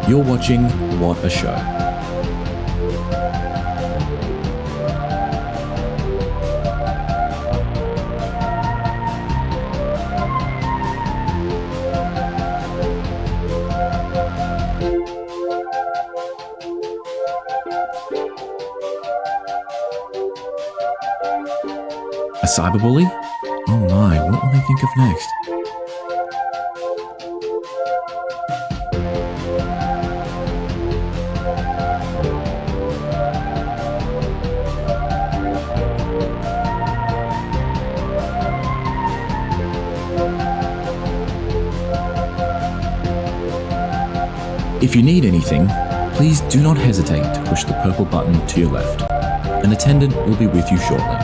You're watching What a Show. A cyberbully? Oh my, what will they think of next? If you need anything, please do not hesitate to push the purple button to your left. An attendant will be with you shortly.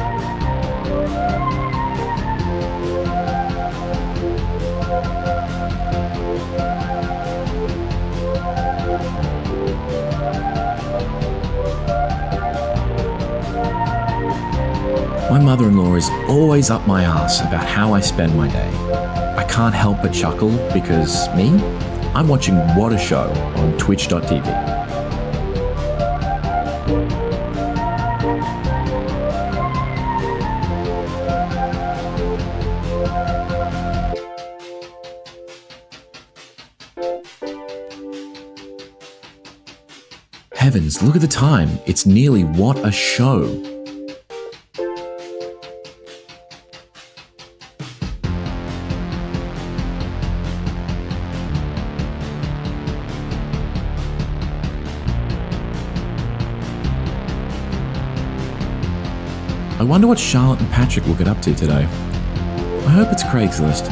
My mother-in-law is always up my ass about how I spend my day. I can't help but chuckle because me? I'm watching What a Show on twitch.tv. Heavens, look at the time. It's nearly What a Show. I wonder what Charlotte and Patrick will get up to today. I hope it's Craigslist.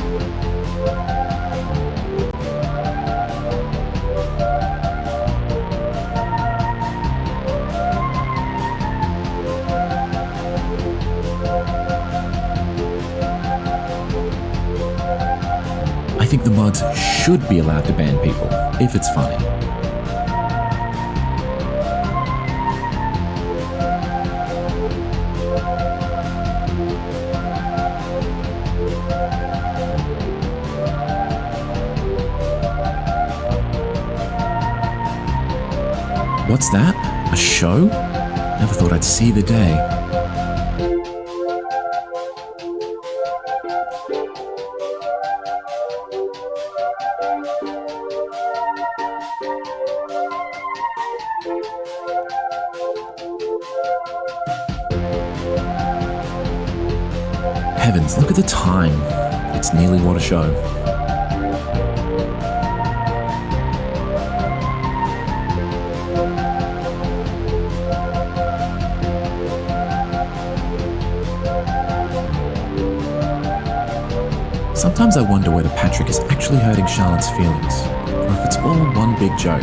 I think the mods should be allowed to ban people, if it's funny. What's that? A show? Never thought I'd see the day. Heavens, look at the time. It's nearly What a Show. Sometimes I wonder whether Patrick is actually hurting Charlotte's feelings, or if it's all one big joke.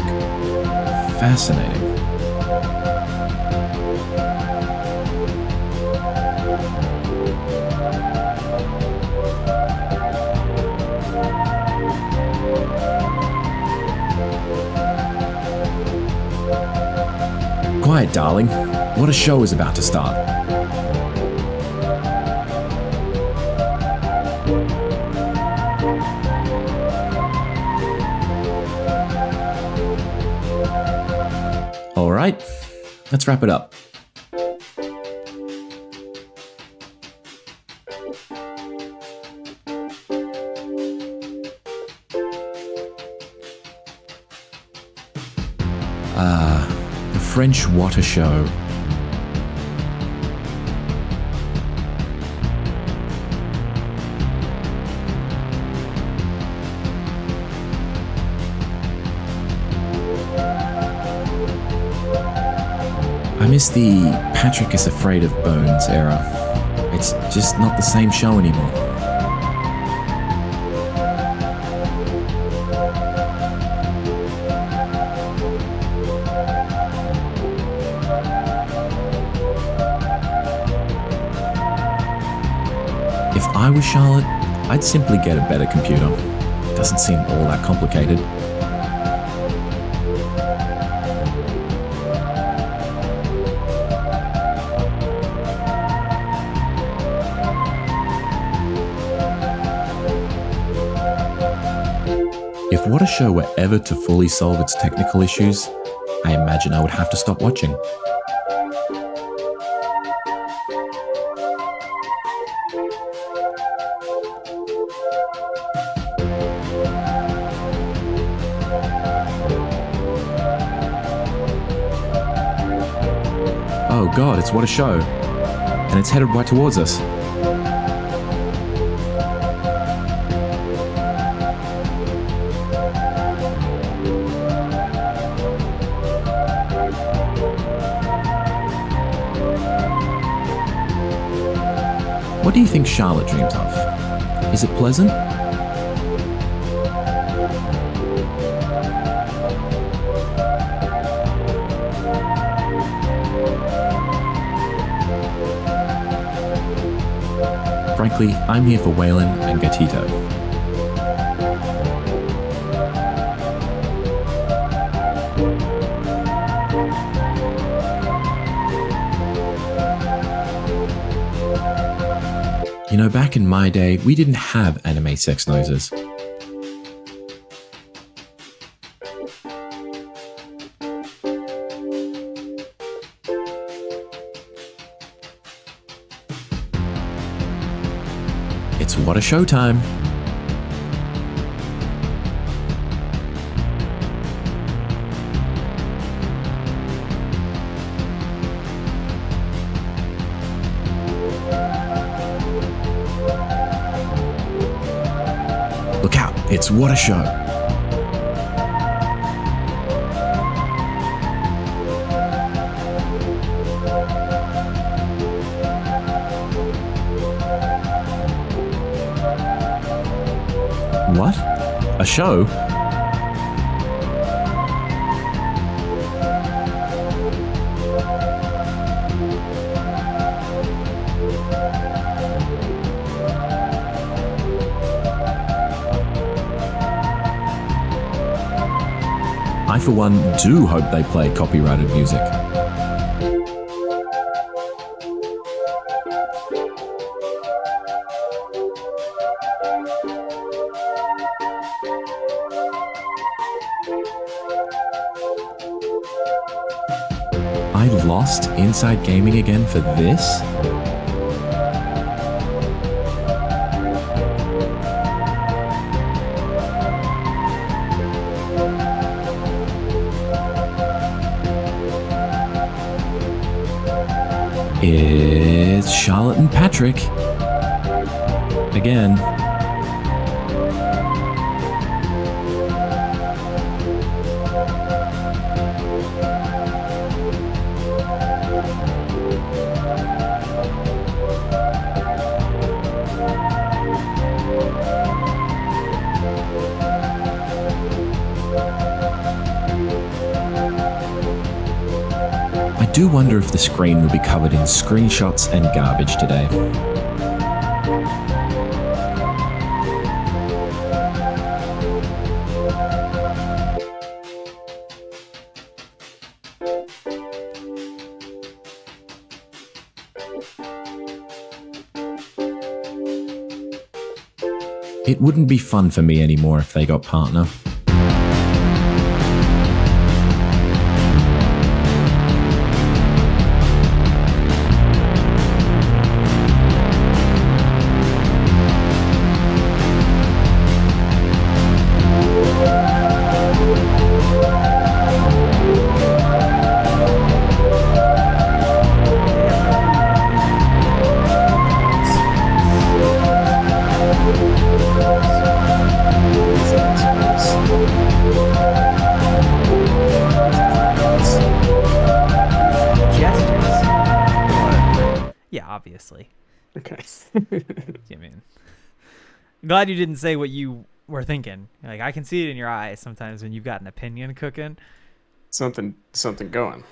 Fascinating. Quiet, darling. What a Show is about to start. All right, let's wrap it up. The French What a Show. I miss the Patrick is afraid of bones era. It's just not the same show anymore. If I was Charlotte, I'd simply get a better computer. It doesn't seem all that complicated. If What a Show were ever to fully solve its technical issues, I imagine I would have to stop watching. Oh god, it's What a Show. And it's headed right towards us. What do you think Charlotte dreams of? Is it pleasant? Frankly, I'm here for Waylon and Gatito. You know, back in my day, we didn't have anime sex noises. It's What a Show time. Look out, it's What a Show. What? A show? I, for one, do hope they play copyrighted music. I lost Inside Gaming again for this? It's Charlotte and Patrick. Again. I do wonder if the screen will be covered in screenshots and garbage today. It wouldn't be fun for me anymore if they got partner. Yeah, obviously. Okay. I mean, I'm glad you didn't say what you were thinking. Like, I can see it in your eyes sometimes when you've got an opinion cooking. something going.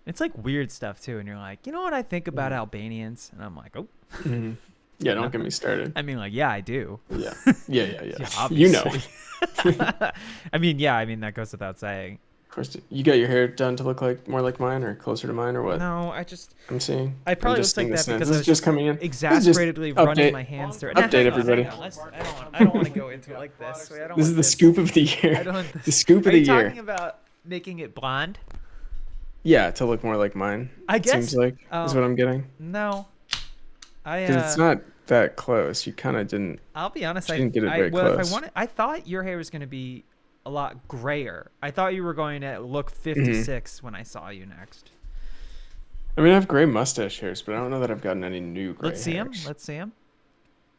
It's like weird stuff too, and you're like, you know what I think about Albanians? And I'm like, oh. Mm-hmm. Yeah, don't get me started. I mean, like, yeah, I do. Yeah. Yeah, You know. I mean, yeah, I mean, that goes without saying. course, you got your hair done to look like more like mine or closer to mine or what? No, I'm seeing. I I'm probably just looked like seeing that this now. because This I is was just coming in. This is just exasperately running update. my hands through. Update, everybody. I don't want to go into it like this. Wait, I don't This want is the this. scoop of the I year. don't want The this. scoop Are of the you year. talking about making it blonde? Yeah, to look more like mine. I It guess. seems like is what I'm getting. No, I Because it's not that close. You kind of didn't. I'll be honest. She didn't get it very well, if I close. wanted, I thought your hair was going to be a lot grayer. I thought you were going to look Mm-hmm. 56 when I saw you next. I mean, I have gray mustache hairs, but I don't know that I've gotten any new gray Let's see him. hairs. Let's see him.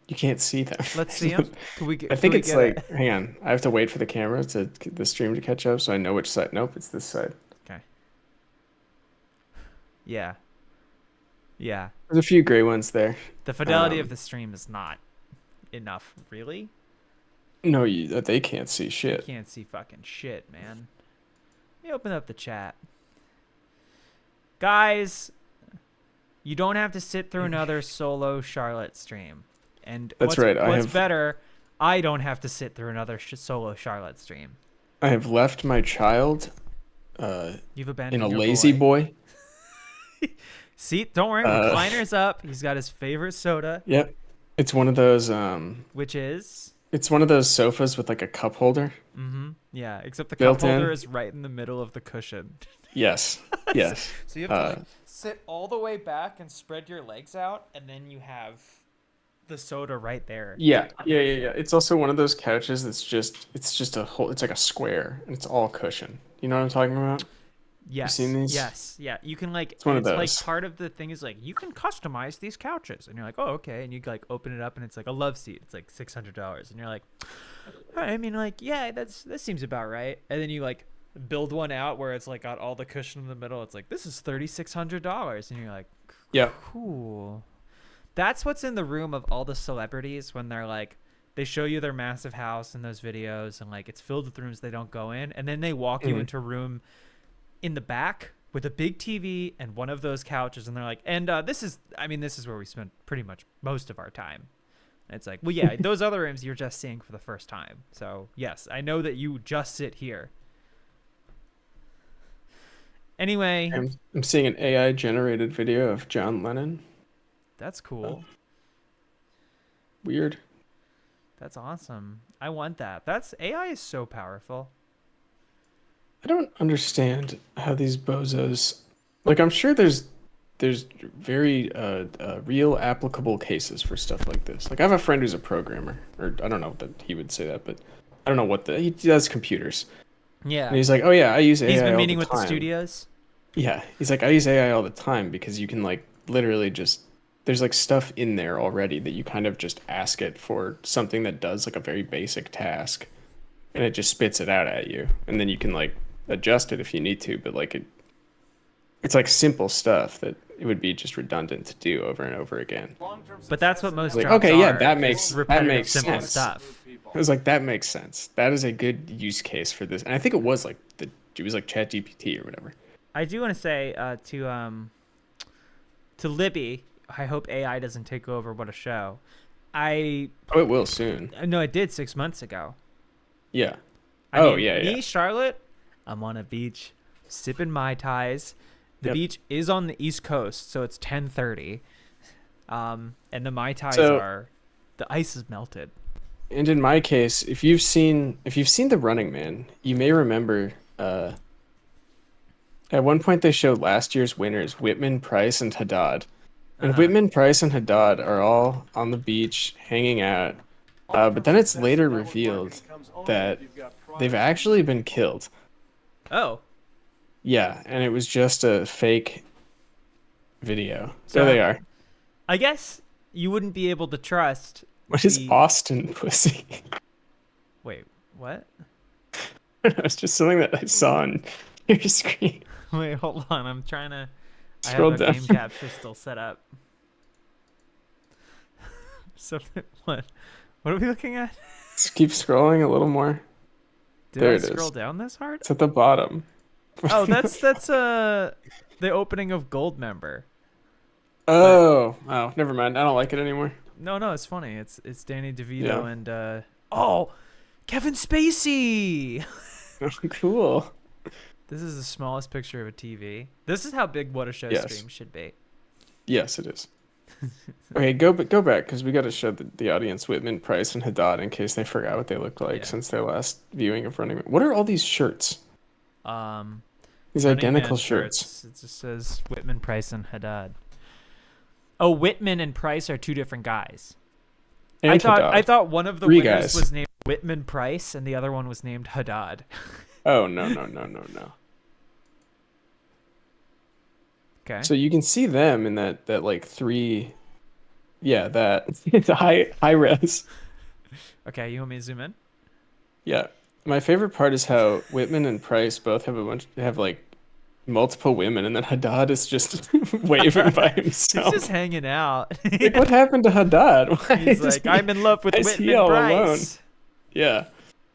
You can't see them. Let's see him. Can we get? I think can we it's get like, it? hang on. I have to wait for the camera the stream to catch up so I know which side. Nope, it's this side. Okay. Yeah. Yeah. There's a few gray ones there. The fidelity of Um, the stream is not enough. Really? No, they can't see shit. Can't see fucking shit, man. Let me open up the chat. Guys, you don't have to sit through another solo Charlotte stream. And That's right, I What's have- better, I don't have to sit through another solo Charlotte stream. I have left my child You've abandoned in a your lazy boy. See, don't worry, recliner's up. He's got his favorite soda, Yep. It's one of those which is it's one of those sofas with like a cup holder. yeah, except the Built cup holder in. is right in the middle of the cushion. Yes. Yes. So you have to like, sit all the way back and spread your legs out, and then you have the soda right there. Yeah. It's also one of those couches that's just a whole it's like a square and it's all cushion. You know what I'm talking about? Yes. seen these? Yes. Yeah. You can like. one of Like those. part of the thing is like you can customize these couches, and you're like, oh okay, and you like open it up, and it's like a love seat. It's like $600, and you're like, all right, I mean like yeah, that seems about right. And then you like build one out where it's like got all the cushion in the middle. It's like this is $3,600, and you're like, Yeah. cool. That's what's in the room of all the celebrities when they're like. They show you their massive house in those videos, and like it's filled with rooms they don't go in, and then they walk you into a room in the back with a big TV and one of those couches, and they're like, and this is where we spend pretty much most of our time. And it's like, well, yeah, those other rooms you're just seeing for the first time. So yes, I know that you just sit here. Anyway, I'm seeing an AI generated video of John Lennon. that's cool. Weird. That's awesome. I want that. AI is so powerful. I don't understand how these bozos like I'm sure there's very real applicable cases for stuff like this. Like I have a friend who's a programmer, or I don't know that he would say that, but I don't know what he does computers. Yeah. And he's like, "Oh yeah, I use AI He's been all meeting the with the time." studios. Yeah, he's like, "I use AI all the time because you can like literally just there's like stuff in there already that you kind of just ask it for something that does like a very basic task, and it just spits it out at you, and then you can like adjust it if you need to, but like it's like simple stuff that it would be just redundant to do over and over again. But that's what most Like, jobs okay, yeah, are, that is makes repetitive, simple sense. stuff. I was like, that makes sense. That is a good use case for this, and I think it was like it was like ChatGPT or whatever. I do want to say to Libby, I hope AI doesn't take over. What a show! Oh, it will soon. No, it did 6 months ago. Yeah. I Oh, mean, yeah, Me, yeah. Charlotte, I'm on a beach, sipping Mai Tais. The Yep. beach is on the East Coast, so it's 10:30. And the Mai Tais So- the ice is melted. And in my case, if you've seen The Running Man, you may remember at one point they showed last year's winners, Whitman, Price, and Haddad. And Whitman, Price, and Haddad are all on the beach hanging out. But then it's later revealed that they've actually been killed. Oh, Yeah, and it was just a fake video. So- There they are. I guess you wouldn't be able to trust. What is the- Austin pussy? Wait, what? It's just something that I saw on your screen. Wait, hold on. I'm trying to. Scroll I have our down. game capture still set up. Something. What? What are we looking at? Just keep scrolling a little more. Did There I it is. scroll down this hard? It's at the bottom. Oh, that's the opening of Goldmember. Oh, never mind. I don't like it anymore. No, it's funny. It's Danny DeVito Yeah. and Kevin Spacey. Cool. This is the smallest picture of a TV. This is how big What a Show Yes. stream should be. Yes, it is. Okay, go back because we got to show the audience Whitman, Price, and Haddad in case they forgot what they looked like Yeah. since their last viewing of Running Man. What are all these shirts? These Running identical Man shirts. It just says Whitman, Price, and Haddad. Oh, Whitman and Price are two different guys. And I Haddad. thought one of the Three winners guys. was named Whitman Price and the other one was named Haddad. Oh, no. Okay. So you can see them in that like three. Yeah, that it's a high res. Okay, you want me to zoom in? Yeah, my favorite part is how Whitman and Price both have like multiple women, and then Haddad is just waving by He's himself. just hanging out. Like, what happened to Haddad? Why He's is like, he- I'm in love with why is he Whitman all Price. Yeah,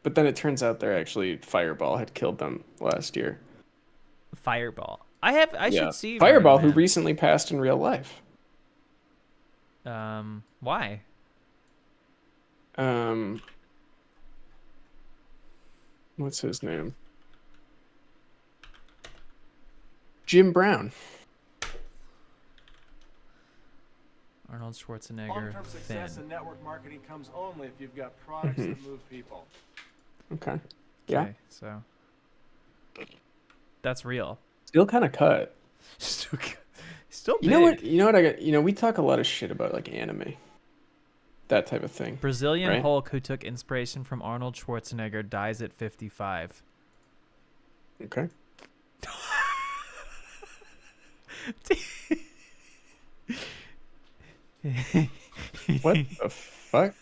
but then it turns out they're actually Fireball had killed them last year. Fireball. I Yeah, should see Fireball, Running who recently passed in real life. Man. Why? What's his name? Jim Brown. Arnold Schwarzenegger. Long-term success Finn. in network marketing comes only if you've got products that move people. Okay. Yeah. Okay, so that's real. Still kind of cut. Still big. You know what? You know what I got? You know, we talk a lot of shit about like anime, that type of thing. Brazilian right? Hulk who took inspiration from Arnold Schwarzenegger dies at 55. Okay. What the fuck?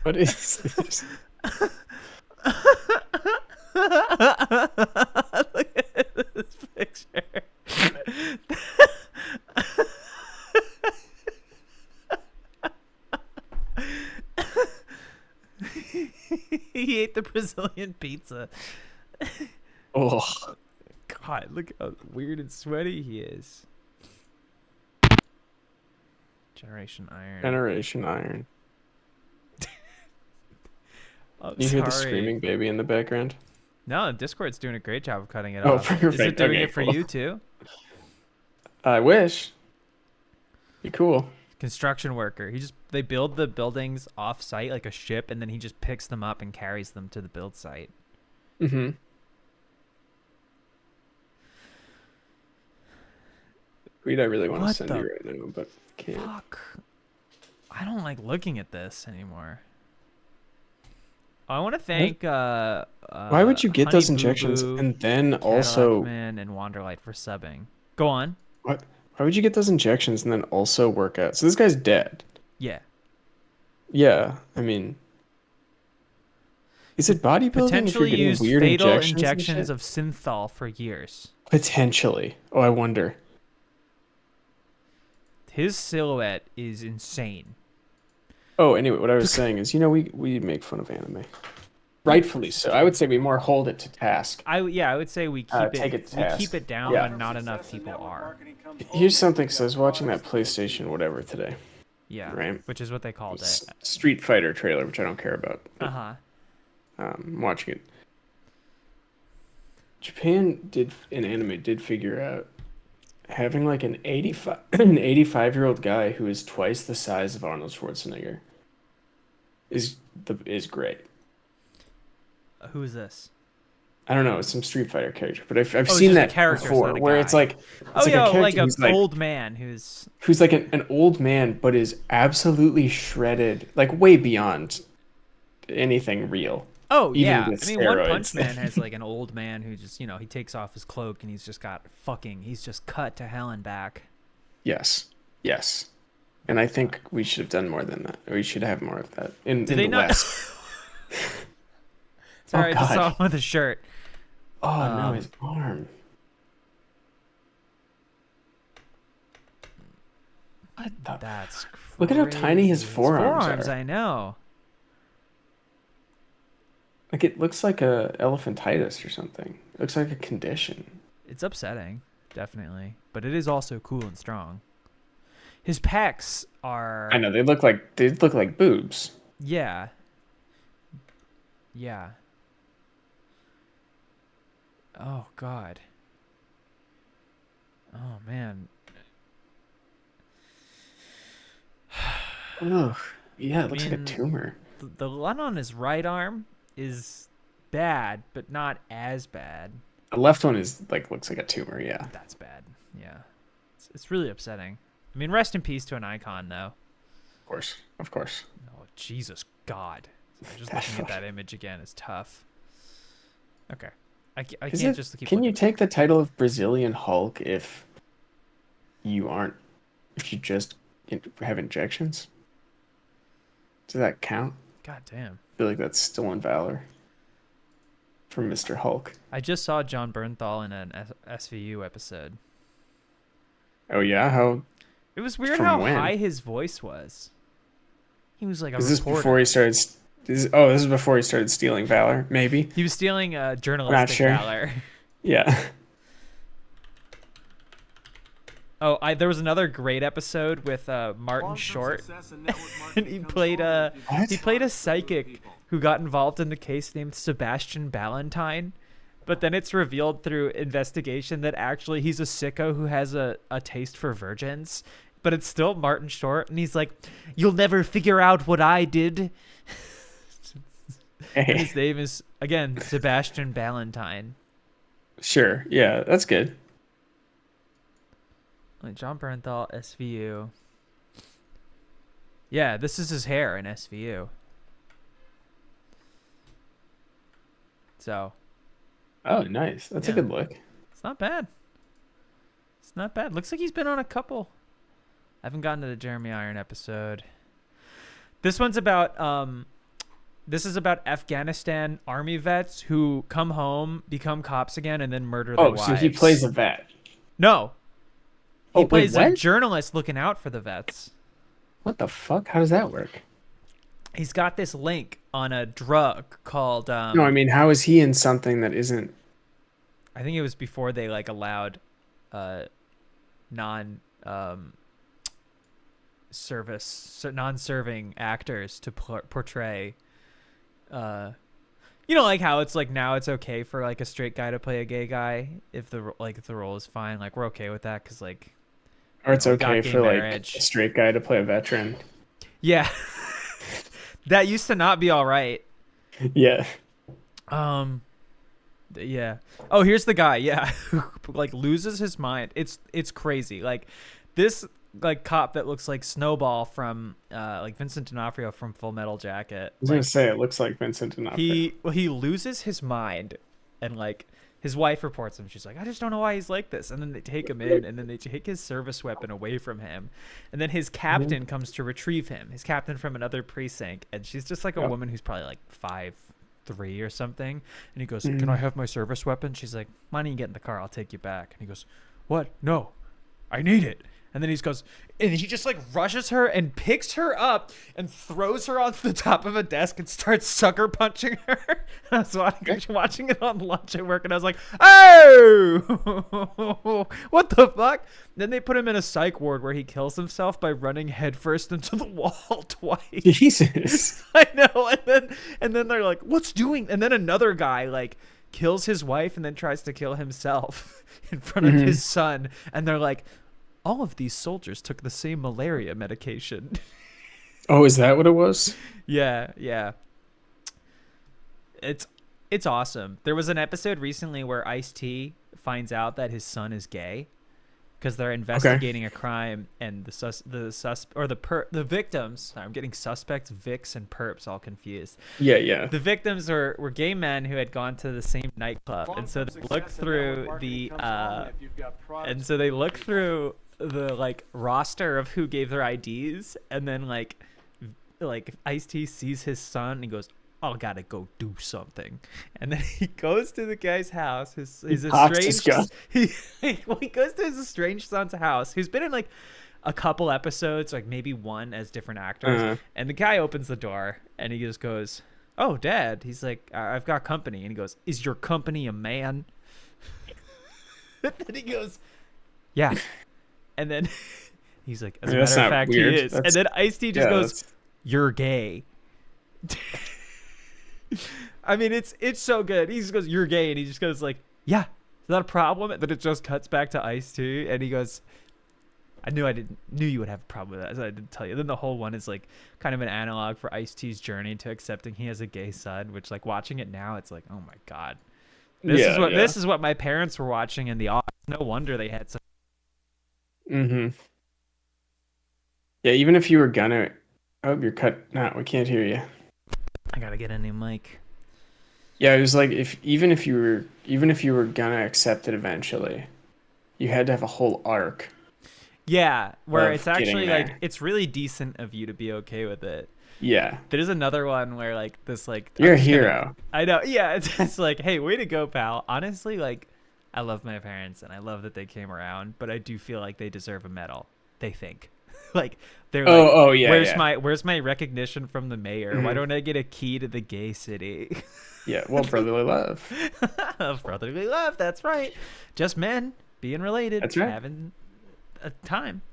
What is this? Look at this picture. He ate the Brazilian pizza. Oh, God, look how weird and sweaty he is. Generation Iron. Generation Iron. Oh, You hear the sorry. screaming baby in the background? No, Discord's doing a great job of cutting it Oh, off. Is perfect. it doing Okay, it for cool. you too? I wish. Be cool. Construction worker. They build the buildings off site like a ship, and then he just picks them up and carries them to the build site. Mm-hmm. Tweet I really want to What send the you right now, but can't. Fuck. I don't like looking at this anymore. I want to thank Why would you get Honey those Boo injections Boo, and then Cadillac also Man, and Wanderlight for subbing. Go on. what? Why would you get those injections and then also work out? So this guy's dead. Yeah. Yeah, I mean, is it bodybuilding if you're Potentially getting used weird fatal injections? and injections shit? of synthol for years. Potentially. Oh, I wonder. His silhouette is insane. Oh, anyway, what I was saying is, we make fun of anime, rightfully so. I would say we more hold it to task. I would say we keep take it it to we task. keep it down Yeah. when not enough people are. Here's something. So I was watching that PlayStation whatever today, Yeah. right? Which is what they called it. Street Fighter trailer, which I don't care about. Uh-huh. I'm watching it. Japan in anime did figure out having like an 85-year-old guy who is twice the size of Arnold Schwarzenegger is great. Who is this? I don't know, it's some Street Fighter character, but I've it's seen just a that character, it's before, not a where guy. it's like Oh yeah, a like character an who's like old man who's like an old man, but is absolutely shredded, like way beyond anything real. Oh Even yeah. with I mean, One steroids. Punch Man has like an old man who just, he takes off his cloak and he's just cut to hell and back. Yes. And I think we should have done more than that. We should have more of that in Did the they not? West. Sorry, I just God. saw him with a shirt. Oh no, his arm. What the? That's Look at how tiny his crazy. forearms are. I know. Like it looks like a elephantitis or something. It looks like a condition. It's upsetting, definitely, but it is also cool and strong. His pecs are. I know they look like boobs. Yeah. Yeah. Oh God. Oh man. Ugh. Yeah, I it looks like a mean, tumor. the one on his right arm is bad, but not as bad. The left one is looks like a tumor. Yeah. That's bad. Yeah. It's really upsetting. I mean, rest in peace to an icon, though. Of course. Of course. Oh, Jesus God. Just looking at that image again is tough. Okay. I can't just keep Can you looking. take the title of Brazilian Hulk if you just have injections? Does that count? God damn. I feel like that's stolen valor from Mr. Hulk. I just saw John Bernthal in an SVU episode. Oh yeah, how It was weird From how when? high his voice was. He was like a is this reporter. before he started? This is before he started stealing valor. Maybe. He was stealing journalistic sure. valor. Yeah. Oh, there was another great episode with Martin Long-term Short, success in network and marketing he comes played only a if you've What? he played a got psychic people. who got involved in the case named Sebastian Ballantyne. But then it's revealed through investigation that actually he's a sicko who has a taste for virgins. But it's still Martin Short, and he's like, "You'll never figure out what I did." And Hey. his name is, again, Sebastian Ballantyne. Sure. Yeah, that's good. Like John Bernthal, SVU. Yeah, this is his hair in SVU. So, Oh, nice. That's a Yeah. good look. it's not bad. It's not bad. Looks like he's been on a couple. I haven't gotten to the Jeremy Iron episode. This one's about this is about Afghanistan army vets who come home, become cops again, and then murder their Oh, wives. so he plays a vet. No. He Oh, wait, plays a what? journalist looking out for the vets. What the fuck? How does that work? He's got this link on a drug called No, I mean, how is he in something that isn't? I think it was before they allowed non non-serving actors to portray like how it's like now it's okay for like a straight guy to play a gay guy if the role is fine, like we're okay with that because like Or it's we got okay gay for marriage. a straight guy to play a veteran. yeah. That used to not be all right. Yeah. Yeah. Oh, here's the guy. Yeah, who loses his mind. It's crazy. Like this cop that looks like Snowball from Vincent D'Onofrio from Full Metal Jacket. I was gonna say it looks like Vincent D'Onofrio. He loses his mind, and his wife reports him. She's like, I just don't know why he's like this. And then they take him in, and then they take his service weapon away from him, and then his captain comes to retrieve him. His captain from another precinct, and she's just like a woman who's probably like 5'3" or something. And he goes, Can I have my service weapon? She's like, Why don't you get in the car? I'll take you back. And he goes, What? No, I need it. And then he goes, and he just rushes her and picks her up and throws her onto the top of a desk and starts sucker punching her. And I was watching it on lunch at work, and I was like, oh, what the fuck? Then they put him in a psych ward where he kills himself by running headfirst into the wall twice. Jesus. I know. And then they're like, what's doing? And then another guy kills his wife and then tries to kill himself in front of his son. And they're like, all of these soldiers took the same malaria medication. Oh, is that what it was? Yeah. It's awesome. There was an episode recently where Ice-T finds out that his son is gay because they're investigating a crime, and the victims. Sorry, I'm getting suspects, Vicks, and perps all confused. Yeah. The victims were gay men who had gone to the same nightclub, and so they look through the roster of who gave their IDs, and then Ice-T sees his son and he goes, I gotta go do something. And then he goes to the guy's house, his estranged he goes to his estranged son's house, who's been in a couple episodes, maybe one as different actors. And the guy opens the door and he just goes, "Oh, Dad." He's like, "I've got company," and he goes, "Is your company a man?" And then he goes, "Yeah," and then he's like, "As a That's matter of not fact, weird. he is." And That's, then Ice-T just yeah, goes, that's, "You're gay." I mean, it's so good. He just goes, "You're gay," and he just goes like, "Yeah, is that a problem?" And then it just cuts back to Ice-T, and he goes, "I knew you would have a problem with that, so I didn't tell you." Then the whole one is like kind of an analog for Ice-T's journey to accepting he has a gay son, which like watching it now, it's like, oh my god, this is what my parents were watching in the office. No wonder they had some. Mm-hmm. Yeah, even if you were gonna, oh, you're cut. No, we can't hear you. I gotta get a new mic. Yeah, it was like even if you were gonna accept it eventually, you had to have a whole arc. Yeah, where Of it's actually getting like there. it's really decent of you to be okay with it. Yeah, There's another one where like this like you're I'm a just gonna- hero. I know. Yeah, it's like, hey, way to go, pal. Honestly, like I love my parents and I love that they came around, but I do feel like they deserve a medal. They think. Like they're like, Oh yeah, where's yeah. my recognition from the mayor? Why Mhm. don't I get a key to the gay city? Yeah, well, brotherly love. Brotherly love, that's right. Just men being related, That's right. having a time.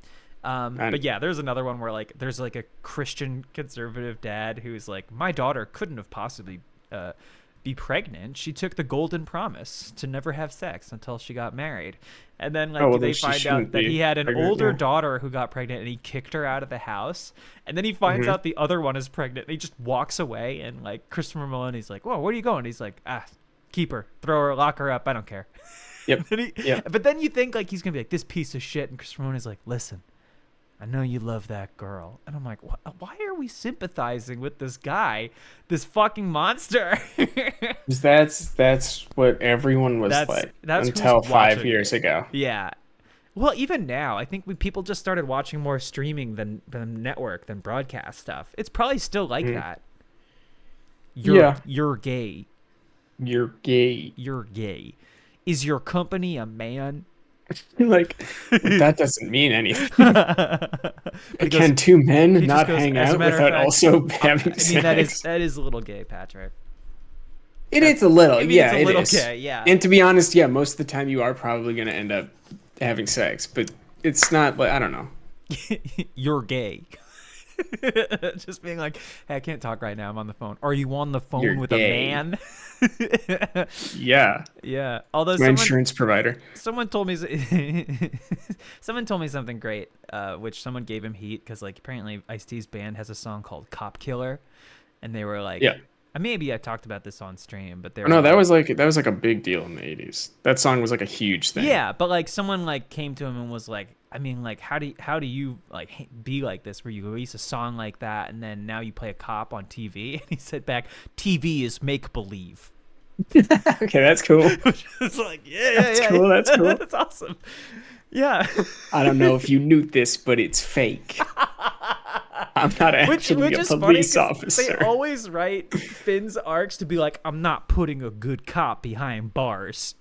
And- But yeah, there's another one where like there's like a Christian conservative dad who's like, my daughter couldn't have possibly be pregnant. She took the golden promise to never have sex until she got married. And then like Oh, well, they then she find out shouldn't that be he had an pregnant, older yeah. daughter who got pregnant and he kicked her out of the house. And then he finds Mhm. out the other one is pregnant and he just walks away, and like Christopher Maloney's like, whoa, where are you going? He's like, keep her, throw her, lock her up, I don't care. Yep. Yeah. But then you think like he's gonna be like, this piece of shit, and Christopher Maloney's like, listen, I know you love that girl. And I'm like, why are we sympathizing with this guy, this fucking monster? 'Cause that's what everyone was like that's who's until 5 watching years it. ago. Yeah. Well, even now, I think people just started watching more streaming than network, than broadcast stuff. It's probably still like that. Yeah. You're gay. You're gay. You're gay. Is your company a man? Like that doesn't mean anything. He goes- Can two men he just not goes, hang "As a out matter of without fact, also I having mean, sex? that is a little gay, Patrick. It is a little, I mean, yeah, it's a little it is. gay, yeah. And to be honest, yeah, most of the time you are probably gonna end up having sex, but it's not like I don't know. You're gay. Just being like, hey, I can't talk right now. I'm on the phone. Are you on the phone You're with gay. a man? Yeah, Yeah. Although my insurance provider. someone told me someone told me something great, which someone gave him heat because like apparently Ice-T's band has a song called "Cop Killer," and they were like, Yeah. maybe I talked about this on stream, but they were No, that like- was like a big deal in the 80s. That song was like a huge thing. Yeah, but like someone like came to him and was like, I mean, like how do you like be like this where you release a song like that and then now you play a cop on TV? And he said back, TV is make believe. Okay, that's cool. Which is like, yeah, That's cool, that's cool. That's awesome. Yeah. I don't know if you knew this, but it's fake. I'm not actually a is funny police 'cause officer. they always write Finn's arcs to be like, I'm not putting a good cop behind bars.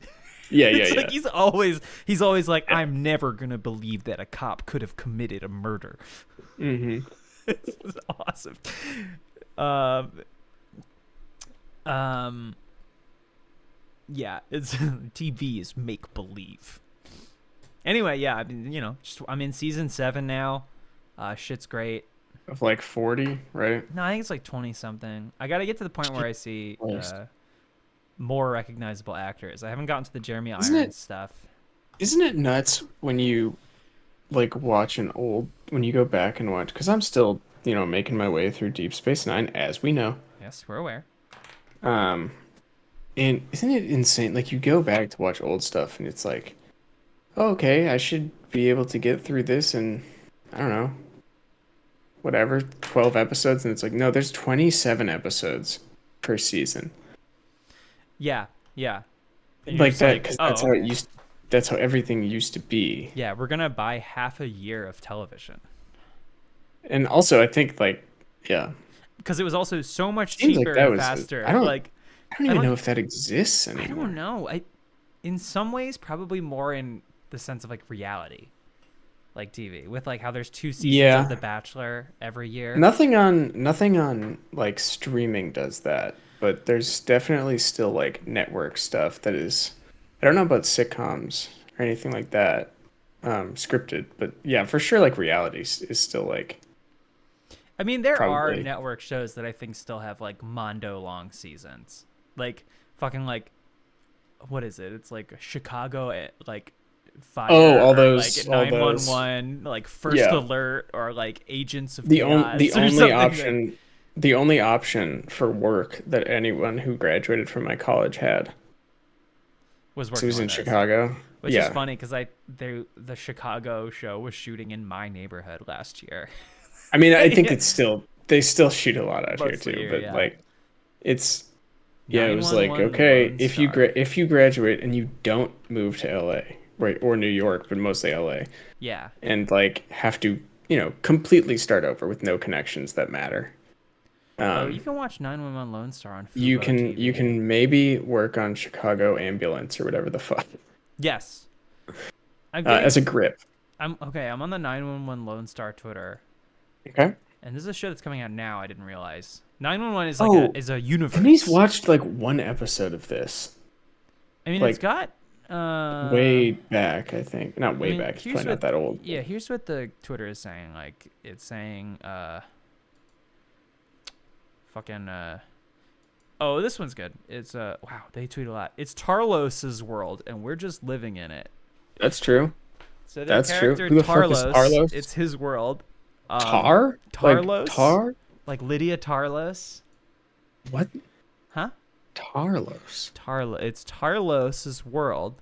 Yeah, It's yeah, like yeah. he's always like, I'm never gonna believe that a cop could have committed a murder. Mm-hmm. It's awesome. Yeah, it's TV is make believe. Anyway, yeah, I mean, you know, I'm in season 7 now. Shit's great. Of like 40, right? No, I think it's like 20 something. I got to get to the point where I see Christ. more recognizable actors. I haven't gotten to the Jeremy Isn't Irons it- stuff. Isn't it nuts when you like watch when you go back and watch? Because I'm still, making my way through Deep Space Nine, as we know. Yes, we're aware. And isn't it insane? Like you go back to watch old stuff, and it's like, oh, okay, I should be able to get through this in, I don't know, whatever, 12 episodes, and it's like, no, there's 27 episodes per season. Yeah, yeah. And you're Like just that, because oh, that's how it used. That's how everything used to be. yeah, we're gonna buy half a year of television And also, I think yeah, because it was also so much Seems like cheaper that and was- faster. I don't- like, I don't even don't- know if that exists I anymore. don't know. In some ways, probably more in the sense of like reality. like TV with like how there's 2 seasons Yeah. of The Bachelor every year. Nothing on like streaming does that, but there's definitely still like network stuff that is, I don't know about sitcoms or anything like that, scripted, but yeah, for sure like reality is still like I mean, there are probably. network shows that I think still have like Mondo long seasons. Like fucking like what is it? It's like Chicago at like Fire Oh, or like all those. 911, like First Yeah. Alert or like Agents of The Chaos or only something like option the only option for work that anyone who graduated from my college had. was So it working was on in those. Chicago. Which is Yeah. funny because the Chicago show was shooting in my neighborhood last year. I mean, I think Yeah. it's still they still shoot a lot out here Mostly too, here, but yeah. like it's yeah, it was like 911 okay, Lone if you Star. if you graduate and you don't move to LA, right, or New York, but mostly LA, Yeah. and like have to, completely start over with no connections that matter. Oh, you Um, can watch 911 Lone Star on you Fubo can you TV. can maybe work on Chicago Ambulance or whatever the fuck Yes. I'm getting. as a grip. I'm okay. I'm on the 911 Lone Star Twitter, Okay. and this is a show that's coming out now. I didn't realize 911 is like Oh, a universe. Denise watched like one episode of this I mean, it's like got way back, I think. Not way mean, back. It's here's probably not what- that old. Yeah, here's what the Twitter is saying. Like, it's saying, fucking, oh, this one's good. It's, wow, they tweet a lot. It's Tarlos's world, and we're just living in it. That's true. So the That's true. character Who the fuck is Tarlos, Tarlos? it's his world. Tar? Tarlos? Like tar? Like Lydia Tarlos. What? Huh? Tarlos. It's Tarlos's world.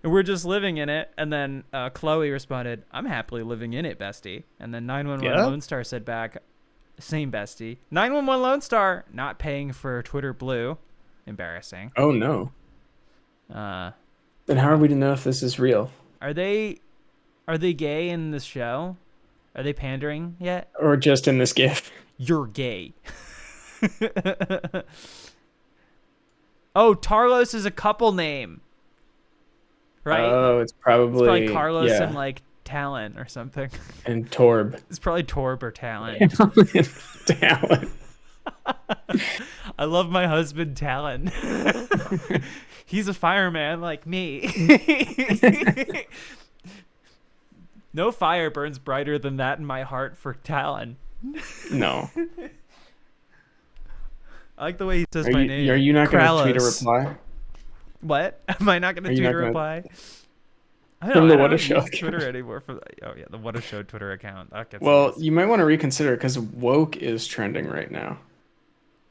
And we're just living in it. And then Chloe responded, I'm happily living in it, bestie. And then 911 Yeah? Lone Star said back, same bestie. 911 Lone Star not paying for Twitter Blue. Embarrassing. Oh no. Uh, Then how are we to know if this is real? are they gay in this show? Are they pandering yet? Or just in this GIF? You're gay. Oh, Tarlos is a couple name. Right? Oh, it's probably, It's probably Carlos yeah. and like Talon or something. And Torb. It's probably Torb or Talon. Talon. I love my husband Talon. He's a fireman like me. No fire burns brighter than that in my heart for Talon. No. I like the way he says Are my you, name. are you not going to tweet a Krallos. reply? What? Am I not going Are to you tweet not a gonna- reply? I From the I What a don't Show use account. Twitter anymore. Oh yeah, the What a Show Twitter account. That gets Well, lost. you might want to reconsider because woke is trending right now.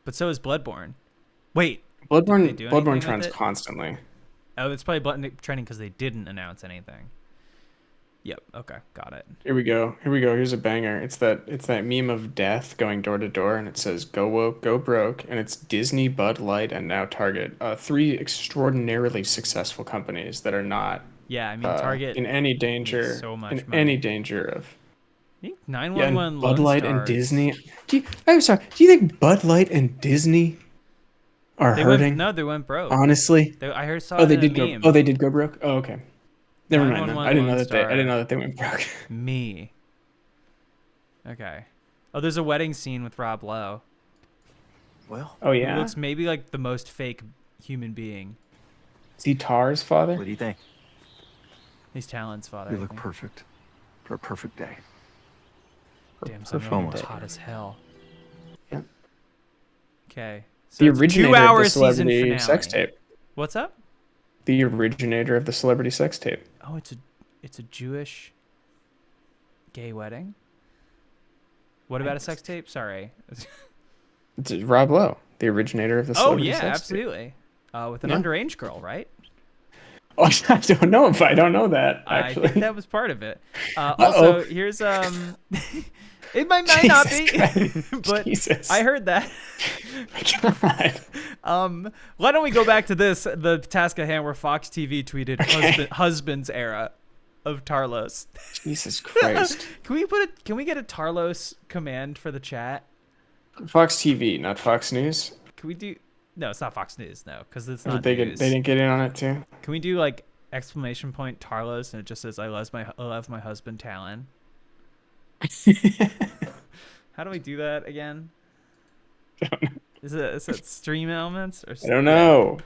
But so is Bloodborne. Wait. Bloodborne, Did they do anything Bloodborne with trends it? constantly. Oh, it's probably trending because they didn't announce anything. Yep. Okay. Got it. Here we go. Here we go. Here's a banger. It's that meme of death going door to door, and it says "Go woke, go broke," and it's Disney, Bud Light, and now Target. Three extraordinarily successful companies that are not Yeah. I mean, Target in any danger, makes so much in money. any danger of. I think Yeah, 911 and Bud Lone Light Star and Disney. I'm sorry. Do you think Bud Light and Disney are They hurting? they went broke. Honestly. I heard saw Oh, it they in a did go. meme. Oh, they did go broke. Oh, okay. Never mind. Then. 911 I didn't know Lone that they. I Star. didn't know that they went broke. Me. Okay. Oh, there's a wedding scene with Rob Lowe. Well, Oh He yeah. looks maybe like the most fake human being. Is he Tar's father? what do you think? He's Talon's father. You I look think. perfect for a perfect day. Damn, some Perfect of them day. hot as hell. Yeah. Okay. So The it's a originator of 2-hour the season celebrity sex finale. tape. What's up? The originator of the celebrity sex tape. Oh, it's a Jewish gay wedding. What about a sex tape? Sorry. It's Rob Lowe, the originator of the Oh celebrity yeah, sex absolutely. With an Yeah. underage girl, right? tape. Oh, I don't know if I don't know that I actually. think that was part of it. Also, here's it might not be, Jesus Christ. but Jesus. I heard that. God. Why don't we go back to the task at hand where Fox TV tweeted Okay. husband's era of Tarlos. Jesus Christ. Can we get a Tarlos command for the chat? Fox TV, not Fox News. Can we do? No, it's not Fox News. No, because it's Or not they news. didn't get in on it too. Can we do like exclamation point Tarlos, and it just says I love my husband Talon. How do we do that again? Is it stream elements or? I don't know.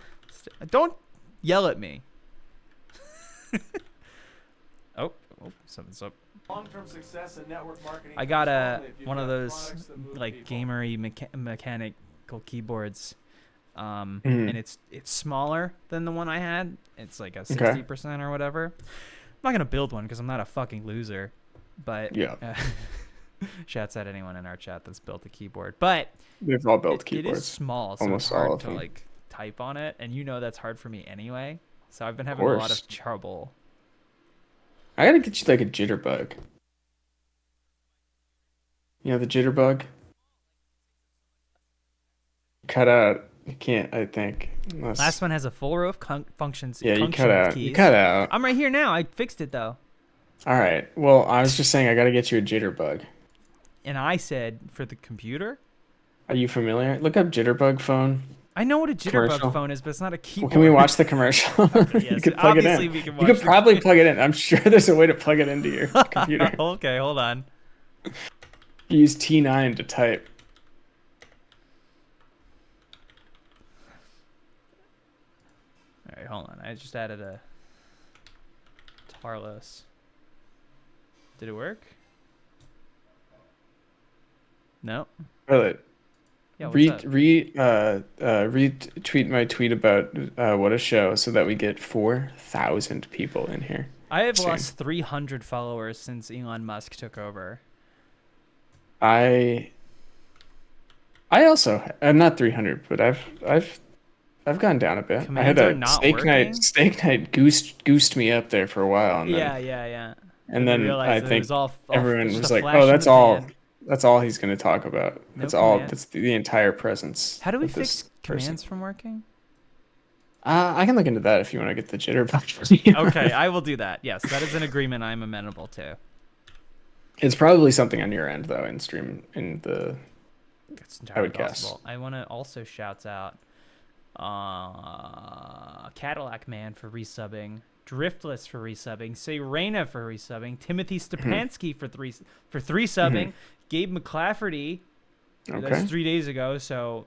Don't yell at me. oh, something's up. Long-term success in network marketing. I got comes only if you've one of got those products that move like people. gamery mechanical keyboards, and it's smaller than the one I had. It's like a 60% or whatever. I'm not gonna build one because I'm not a fucking loser. But Yeah. shouts at anyone in our chat that's built a keyboard. But We've all built it keyboards. is small, so Almost it's all hard of to them. like type on it, and that's hard for me anyway. So I've been having a lot course. of trouble. I gotta get you like a jitterbug. You know the jitterbug? Cut out. You can't, I think. Unless... Last one has a full row of functions. Yeah, you function cut out. keys. You cut out. I'm right here now. I fixed it though. All right. Well, I was just saying I gotta get you a jitterbug. And I said for the computer. Are you familiar? Look up jitterbug phone. I know what a jitterbug Commercial. phone is, but it's not a Well, keyboard. can we watch the commercial? You Yes, could plug it obviously in. we can You watch could the- probably plug it in. I'm sure there's a way to plug it into your computer. Okay, hold on. You use T9 to type. All right, hold on. I just added a Tarlos. Did it work? No. Really? Yeah, what's up? Retweet my tweet about what a show so that we get 4,000 people in here. I have soon. lost 300 followers since Elon Musk took over. I also not 300, but I've gone down a bit. Commands I are had a not steak working? night. Steak night goosed me up there for a while, and Yeah, then, yeah. and I then realized I that it think was all everyone just was a like, flash "Oh, in that's the all. pan. That's all he's going to talk about. That's all. command. That's the entire presence." How do we of this fix person." commands from working? I can look into that if you want to get the jitterbug. Okay, I will do that. Yes, that is an agreement I'm amenable to. It's probably something on your end though, in stream in the. It's entirely would guess. possible. I want to also shout out Cadillac Man for resubbing, Driftless for resubbing, Serena for resubbing, Timothy Stepansky for three subbing, Gabe McClafferty. That was Okay. 3 days ago, so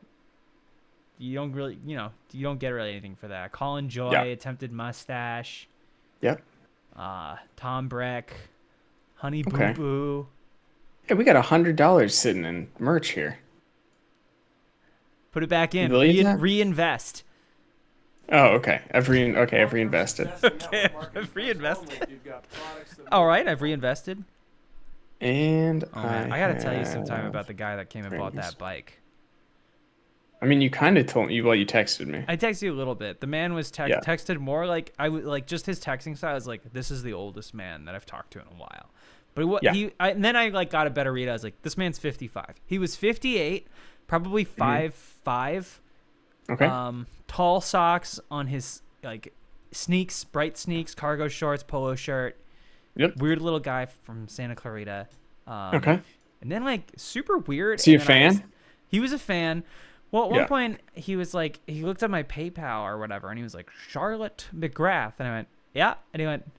you don't really, you don't get really anything for that. Colin Joy, Yeah. Attempted Mustache. Yep. Tom Breck, Honey Boo Okay. Boo. Hey, we got $100 sitting in merch here. Put it back in. You believe that? Reinvest. Oh, okay. I've reinvested. Okay, I've reinvested. Only if you've got products that All move right, I've reinvested. And Oh man, I gotta tell you have- sometime about the guy that came and bought rings. that bike. I mean, you kind of told me. Well, you texted me. I texted you a little bit. The man was Yeah. texted more like I would like just his texting style is like, this is the oldest man that I've talked to in a while. But what Yeah. and then I like got a better read. I was like, this man's 55. He was 58, probably 5'5". Okay. Tall socks on his like sneaks, bright sneaks, cargo shorts, polo shirt. Yep. Weird little guy from Santa Clarita. Okay. And then like super weird. Is he a and then I was- fan? He was a fan. Well, at one Yeah. point he was like, he looked at my PayPal or whatever, and he was like, Charlotte McGrath, and I went, yeah, and he went,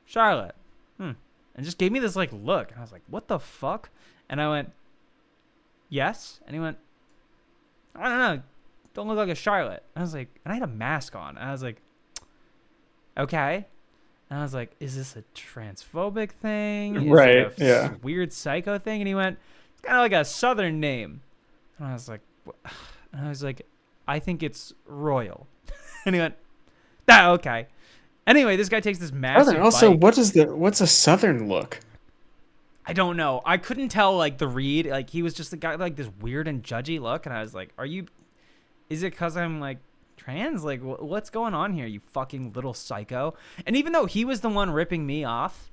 Charlotte, and just gave me this like look, and I was like, what the fuck? And I went, yes, and he went, I don't know, don't look like a Charlotte. And I was like, and I had a mask on, and I was like, okay. And I was like, is this a transphobic thing? Is it Right, a yeah. weird psycho thing? And he went, it's kind of like a southern name. And I was like, what? And I was like, I think it's Royal. And he went, okay. Anyway, this guy takes this massive Southern. Also, bike. what's a southern look? I don't know. I couldn't tell like the read. Like he was just a guy with, like this weird and judgy look, and I was like, is it because I'm like trans? Like what's going on here, you fucking little psycho? And even though he was the one ripping me off,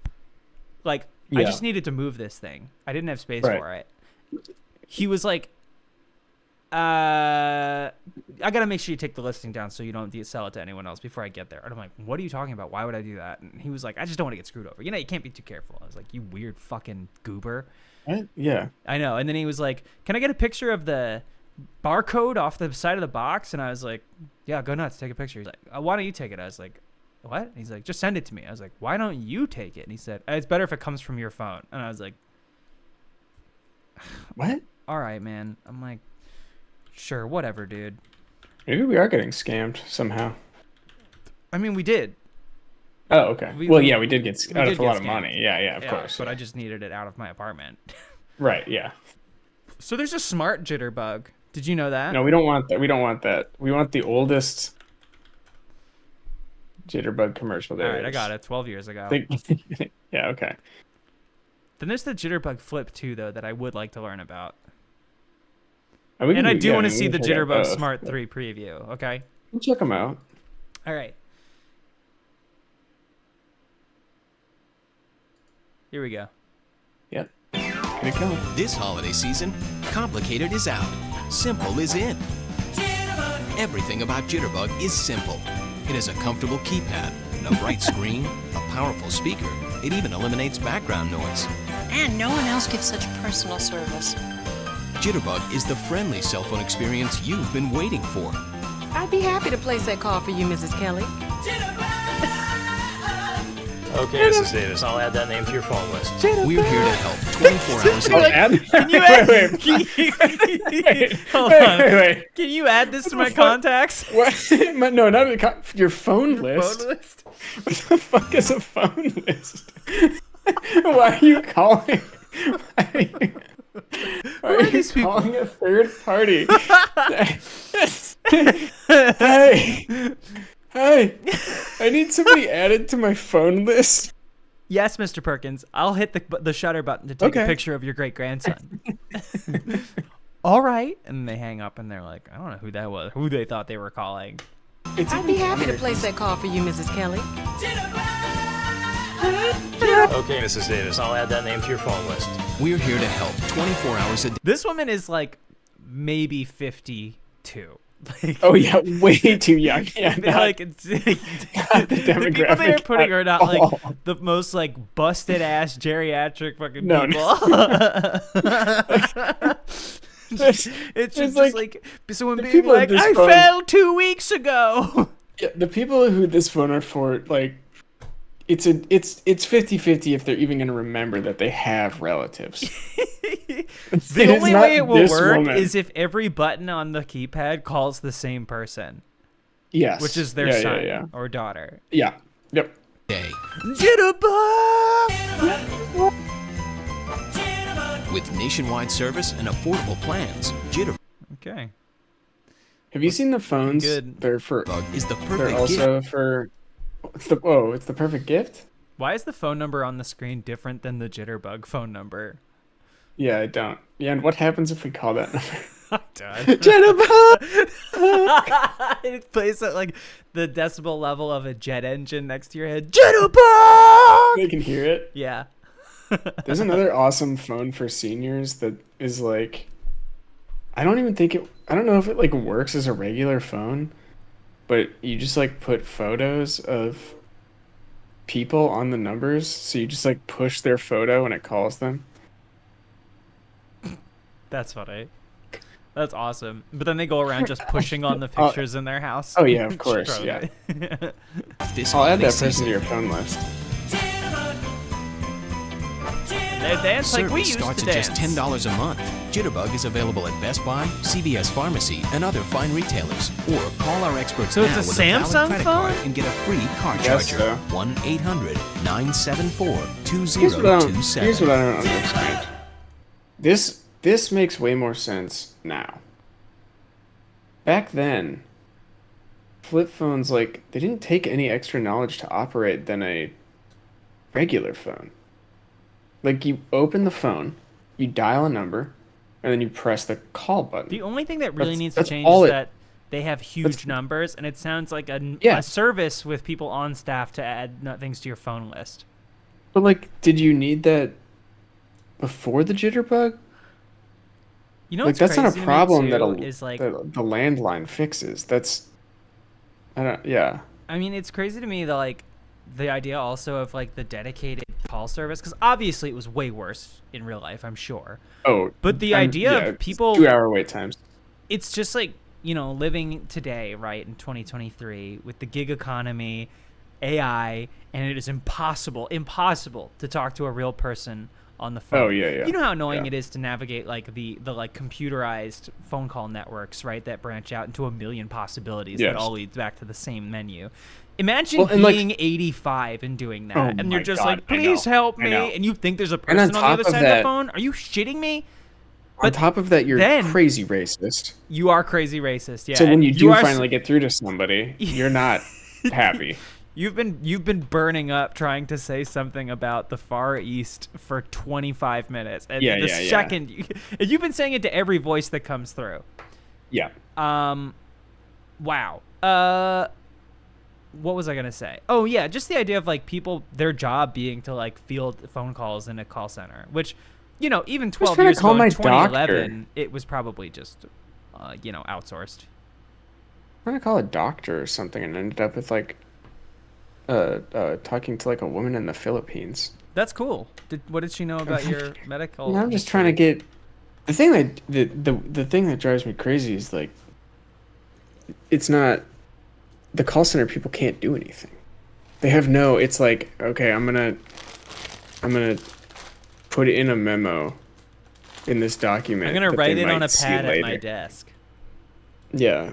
like I Yeah. just needed to move this thing. I didn't have space Right. for it. He was like, I gotta make sure you take the listing down so you don't sell it to anyone else before I get there. And I'm like, what are you talking about? Why would I do that? And he was like, I just don't want to get screwed over. You can't be too careful. I was like, you weird fucking goober. Right? Yeah. I know. And then he was like, can I get a picture of the barcode off the side of the box? And I was like, yeah, go nuts. Take a picture. He's like, why don't you take it? I was like, what? And he's like, just send it to me. I was like, why don't you take it? And he said, it's better if it comes from your phone. And I was like, What? all right, man. I'm like, sure, whatever, dude. Maybe we are getting scammed somehow. I mean, we did. Oh, okay. We did get out did of a get lot of scammed. money. Yeah, of course. But I just needed it out of my apartment. Right, yeah. So there's a smart jitterbug. Did you know that? No, we don't want that. We don't want that. We want the oldest jitterbug commercial there All right, I is. got it. 12 years ago. Yeah, okay. Then there's the jitterbug flip too, though, that I would like to learn about. And I do want to we see can the check out Jitterbug both. Smart 3 preview. Okay. We'll check them out. All right. Here we go. Yep. Get it going. This holiday season, complicated is out, simple is in. Everything about Jitterbug is simple. It has a comfortable keypad, a bright screen, a powerful speaker. It even eliminates background noise. And no one else gives such personal service. Jitterbug is the friendly cell phone experience you've been waiting for. I'd be happy to place that call for you, Mrs. Kelly. Okay, Mrs. Davis, I'll add that name to your phone list. We're here to help 24 hours a day. Can you add? Hold on. Wait. Can you add this to my fuck? contacts? What? No, not your phone list. Phone list? What the fuck is a phone list? Why are you calling? Why are these you people? calling a third party? Hey, I need somebody added to my phone list. Yes, Mr. Perkins. I'll hit the shutter button to take a Okay. picture of your great grandson. All right. And they hang up and they're like, I don't know who that was, who they thought they were calling. I'd be happy to place that call for you, Mrs. Kelly. Okay, Mrs. Davis, I'll add that name to your phone list. We're here to help 24 hours a day. This woman is like maybe 52. Like, Oh yeah, way too young. Yeah, they're like it's, the people they're demographic putting are at not like all. the most like busted ass geriatric fucking No, people. There's- It's there's, just like someone the being people like, at this I phone- fell 2 weeks ago. Yeah, the people who this phone are for, like, it's 50-50 if they're even gonna remember that they have relatives. The only way it will work is if every button on the keypad calls the same person, yes, which is their yeah, son Yeah. or daughter. Yep. Jitterbug! With nationwide service and affordable plans, Jitterbug Okay. Have you seen the phones? Good. They're for. is the They're perfect gift. also for. It's the perfect gift. Why is the phone number on the screen different than the Jitterbug phone number? Yeah, I don't. Yeah, and what happens if we call that number? Jitterbug! It plays at like the decibel level of a jet engine next to your head. Jitterbug! They can hear it. Yeah. There's another awesome phone for seniors that is like, I don't know if it like works as a regular phone, but you just like put photos of people on the numbers, so you just like push their photo and it calls them. That's funny. That's awesome. But then they go around just pushing on the pictures in their house. Oh yeah, of course, Totally. yeah. This I'll add holiday that person season. to your phone list. They dance like we Service used starts to at dance. just $10 a month. Jitterbug is available at Best Buy, CVS Pharmacy, and other fine retailers. Or call our experts So it's now a with a valid Samsung credit card phone? and get a free car Guess charger. so. 1-800-974-2027. Here's what I don't understand. This makes way more sense now. Back then, flip phones, like, they didn't take any extra knowledge to operate than a regular phone. Like, you open the phone, you dial a number, and then you press the call button. The only thing that really That's- needs to that's change all is it- that they have huge numbers, and it sounds like Yeah. a service with people on staff to add things to your phone list. But, like, did you need that before the jitterbug? You know Like, what's that's not crazy a to me, problem that too, is like, the landline fixes. That's, I don't, yeah. I mean, it's crazy to me that like the idea also of like the dedicated call service, because obviously it was way worse in real life, I'm sure. Oh, But the idea of people, 2-hour wait times. it's just like, you know, living today, right, in 2023 with the gig economy, AI, and it is impossible to talk to a real person on the phone. Oh, yeah. You know how annoying Yeah. it is to navigate like the like computerized phone call networks, right? That branch out into a million possibilities that Yes. all leads back to the same menu. Imagine Well, and, like- being 85 and doing that, Oh and you're my just God, like, I "Please know, help I me," know. and you think there's a And on person on the top other of side of the that- phone. Are you shitting me? On top of that, you're then- crazy racist. You are crazy racist. Yeah. So when and you do are s- finally get through to somebody, you're not happy. You've been burning up trying to say something about the Far East for 25 minutes, and Yeah, the yeah, yeah. second and you've been saying it to every voice that comes through. Yeah. Wow. What was I gonna say? Oh yeah, just the idea of like people, their job being to like field phone calls in a call center, which, you know, even 12 trying to years call ago my in 2011, doctor. it was probably just, outsourced. I'm gonna call a doctor or something and ended up with like talking to like a woman in the Philippines. That's cool. What did she know about your medical? And I'm just trying to get the thing that the thing that drives me crazy is like it's not the call center people can't do anything. They have no, it's like, okay, I'm gonna put it in a memo in this document. I'm gonna that write they it on might a see pad at my later. desk. Yeah.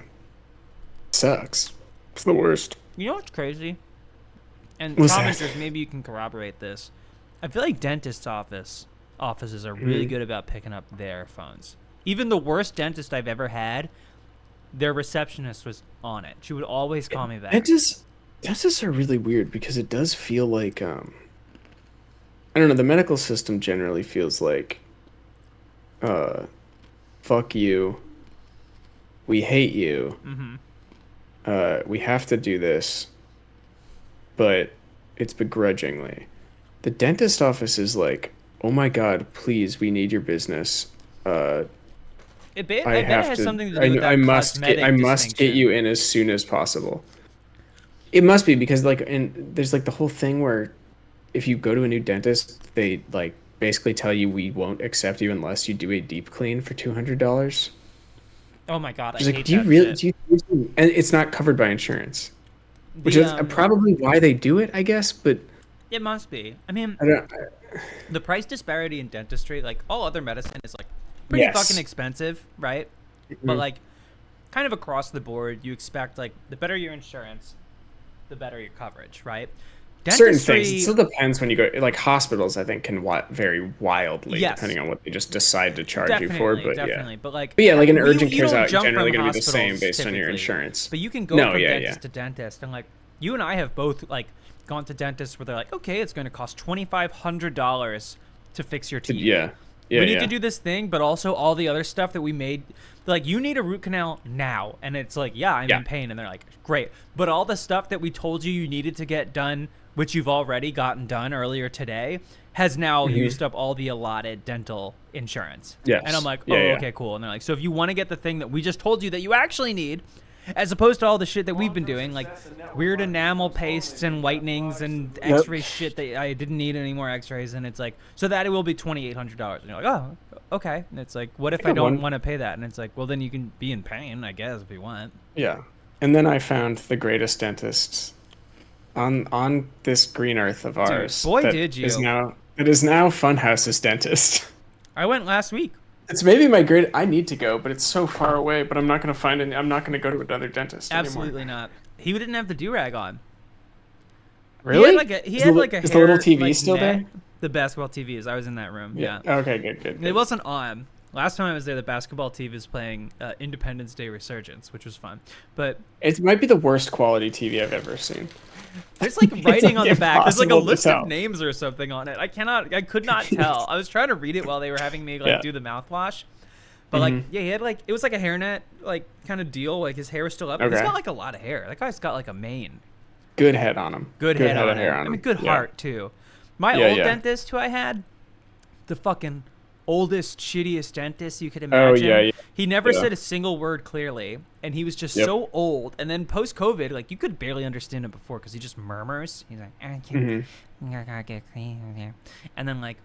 Sucks. It's the worst. You know what's crazy? And What's that? commenters, maybe you can corroborate this. I feel like dentists' offices are really good about picking up their phones. Even the worst dentist I've ever had, their receptionist was on it. She would always call me back. Dentists are really weird because it does feel like I don't know, the medical system generally feels like fuck you. We hate you. We have to do this. But it's begrudgingly. The dentist office is like, oh my god, please, we need your business. I bet it has something to do with that I must cosmetic get you in as soon as possible. It must be because there's like the whole thing where if you go to a new dentist, they like basically tell you we won't accept you unless you do a deep clean for $200. Oh my god, I It's hate like, do you that really? shit. And it's not covered by insurance, which The, is probably why they do it, I guess. But It must be. I mean, I don't. the price disparity in dentistry, like all other medicine, is like pretty Yes. fucking expensive, right? But like, kind of across the board, you expect like the better your insurance, the better your coverage, right? Certain things. It still depends when you go. Like hospitals, I think can vary wildly Yes. depending on what they just decide to charge you for. But definitely. yeah. But like, But yeah, like an you- urgent you care's don't out jump generally from going to be the same hospitals based on your typically. insurance. But you can go No, from yeah, dentist yeah. to dentist, and like you and I have both like gone to dentists where they're like, okay, it's going to cost $2,500 to fix your teeth. Yeah. Yeah. We need yeah. to do this thing, but also all the other stuff that we made. Like, you need a root canal now. And it's like, yeah, I'm Yeah. in pain. And they're like, great. But all the stuff that we told you needed to get done, which you've already gotten done earlier today, has now used up all the allotted dental insurance. Yes. And I'm like, oh, Yeah, yeah. okay, cool. And they're like, so if you want to get the thing that we just told you that you actually need, as opposed to all the shit that we've been doing, like weird enamel pastes and whitenings and x-ray shit that I didn't need any more x-rays. And it's like, so that it will be $2,800. And you're like, oh, okay. And it's like, what if I don't want to pay that? And it's like, well, then you can be in pain, I guess, if you want. Yeah. And then I found the greatest dentist on this green earth of ours. boy, that did you. is now Funhouse's dentist. I went last week. It's maybe my great. I need to go, but it's so far away. But I'm not going to find any. I'm not going to go to another dentist Absolutely anymore. not. He didn't have the do-rag on. Really? He had like a is the little hair, TV like, still net. there? The basketball TV is. I was in that room. Yeah. Okay. Good. It wasn't on. Last time I was there, the basketball TV was playing Independence Day Resurgence, which was fun. But It might be the worst quality TV I've ever seen. there's like writing on the back. There's like a impossible to list tell. of names or something on it. I could not tell. I was trying to read it while they were having me like Yeah. do the mouthwash. But like, yeah, he had like, it was like a hairnet like kind of deal. Like his hair was still up. He's Okay. got like a lot of hair. That guy's got like a mane. Good head on him. Good head of on hair him. on I mean, him. good Yeah. heart too. My Yeah, old yeah. dentist who I had, the fucking oldest, shittiest dentist you could imagine. yeah. He never Yeah. said a single word clearly, and he was just Yep. so old. And then post-COVID, like you could barely understand him before because he just murmurs. He's like, I can't, I gotta get clean. And then like,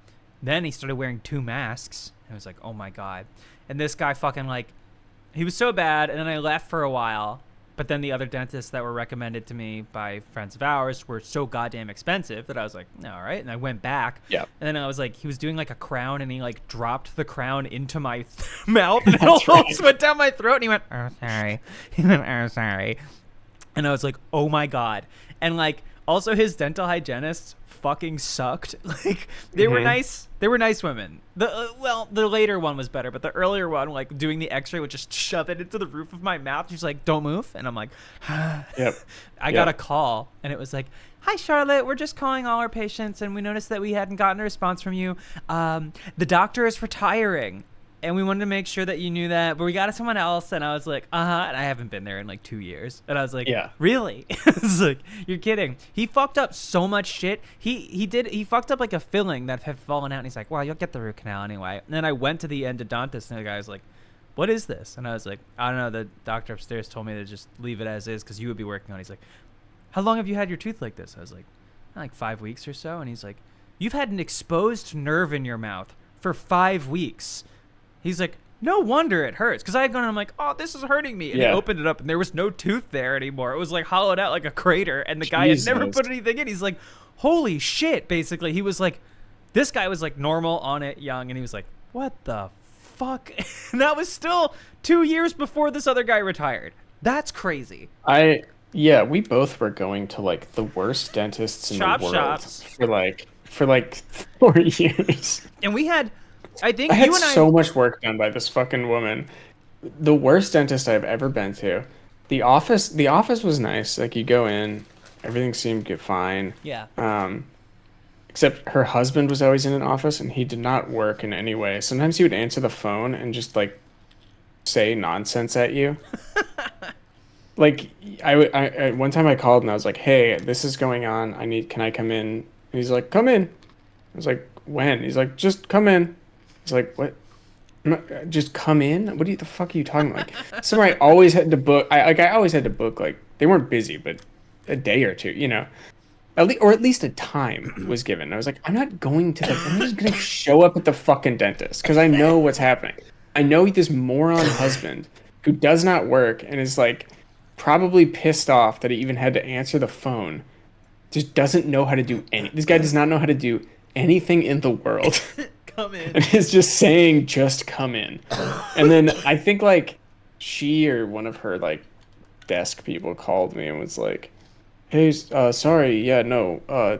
then he started wearing 2 masks. And I was like, oh my god. And this guy fucking like, he was so bad. And then I left for a while. But then the other dentists that were recommended to me by friends of ours were so goddamn expensive that I was like, no, all right. And I went back. Yeah. And then I was like, he was doing like a crown, and he like dropped the crown into my mouth, and it That's almost right. went down my throat. And he went, oh, sorry. He went, oh, sorry. And I was like, oh my God. And like, also his dental hygienists fucking sucked. Like, they were nice. They were nice women. The later one was better, but the earlier one, like doing the x-ray, would just shove it into the roof of my mouth. She's like, don't move. And I'm like, Yep. I got a call, and it was like, hi, Charlotte. We're just calling all our patients, and we noticed that we hadn't gotten a response from you. The doctor is retiring, and we wanted to make sure that you knew that, but we got someone else. And I was like, and I haven't been there in like 2 years. And I was like, Yeah. really? I was like, you're kidding. He fucked up so much shit. He fucked up like a filling that had fallen out, and he's like, well, you'll get the root canal anyway. And then I went to the endodontist, and the guy was like, what is this? And I was like, I don't know. The doctor upstairs told me to just leave it as is because you would be working on it. He's like, how long have you had your tooth like this? I was like 5 weeks or so. And he's like, you've had an exposed nerve in your mouth for 5 weeks. He's like, no wonder it hurts. Because I had gone and I'm like, oh, this is hurting me. And he opened it up, and there was no tooth there anymore. It was like hollowed out like a crater. And the guy had never put anything in. He's like, holy shit, basically. He was like, this guy was like normal, on it, young. And he was like, what the fuck? And that was still 2 years before this other guy retired. That's crazy. Yeah, we both were going to like the worst dentists in Chop the world shops. for like 4 years. And we had, I think I had you and so much work done by this fucking woman. The worst dentist I've ever been to. The office was nice. Like, you go in, everything seemed fine. Yeah. Except her husband was always in an office, and he did not work in any way. Sometimes he would answer the phone and just like say nonsense at you. Like, I one time I called and I was like, hey, this is going on. Can I come in? And he's like, come in. I was like, when? He's like, just come in. He's like, what? Just come in? What the fuck are you talking about? Like, somewhere I always had to book. I always had to book, like, they weren't busy, but a day or two, you know. Or at least a time was given. I was like, I'm not going to I'm just going to show up at the fucking dentist because I know what's happening. I know this moron husband who does not work and is like probably pissed off that he even had to answer the phone. Just doesn't know how to do this guy does not know how to do anything in the world. Come in. And is just saying, just come in. And then I think like she or one of her like desk people called me and was like, hey, sorry, yeah, no,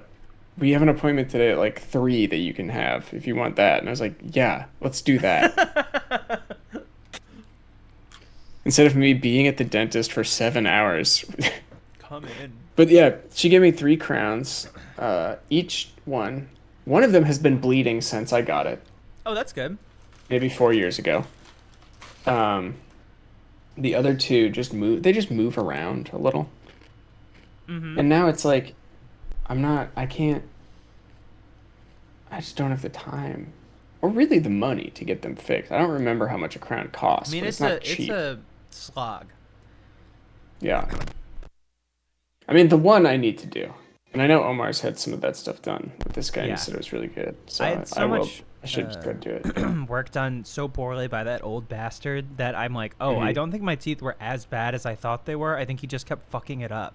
we have an appointment today at like 3 that you can have if you want that. And I was like, yeah, let's do that. Instead of me being at the dentist for 7 hours. Come in. But yeah, she gave me 3 crowns. Each one of them has been bleeding since I got it. Oh, that's good. Maybe 4 years ago. The other 2 just move around a little. Mm-hmm. And now it's like, I just don't have the time. Or really the money to get them fixed. I don't remember how much a crown costs. I mean, but it's not cheap. It's a slog. Yeah. I mean, the one I need to do. And I know Omar's had some of that stuff done with this guy, and he said it was really good. So I had so much I should try to do it. work done so poorly by that old bastard that I'm like, oh, I don't think my teeth were as bad as I thought they were. I think he just kept fucking it up.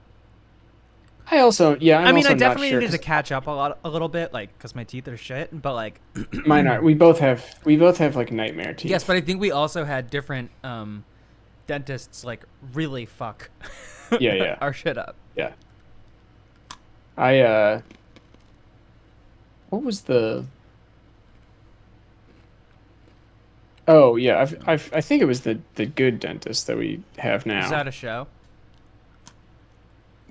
I also, yeah, I mean, I also definitely not sure needed to catch up a little bit, like, because my teeth are shit. But like, mine are. We both have like nightmare teeth. yes, but I think we also had different dentists like really fuck yeah. our shit up. Yeah. What was the? Oh yeah, I think it was the good dentist that we have now. Is that a show?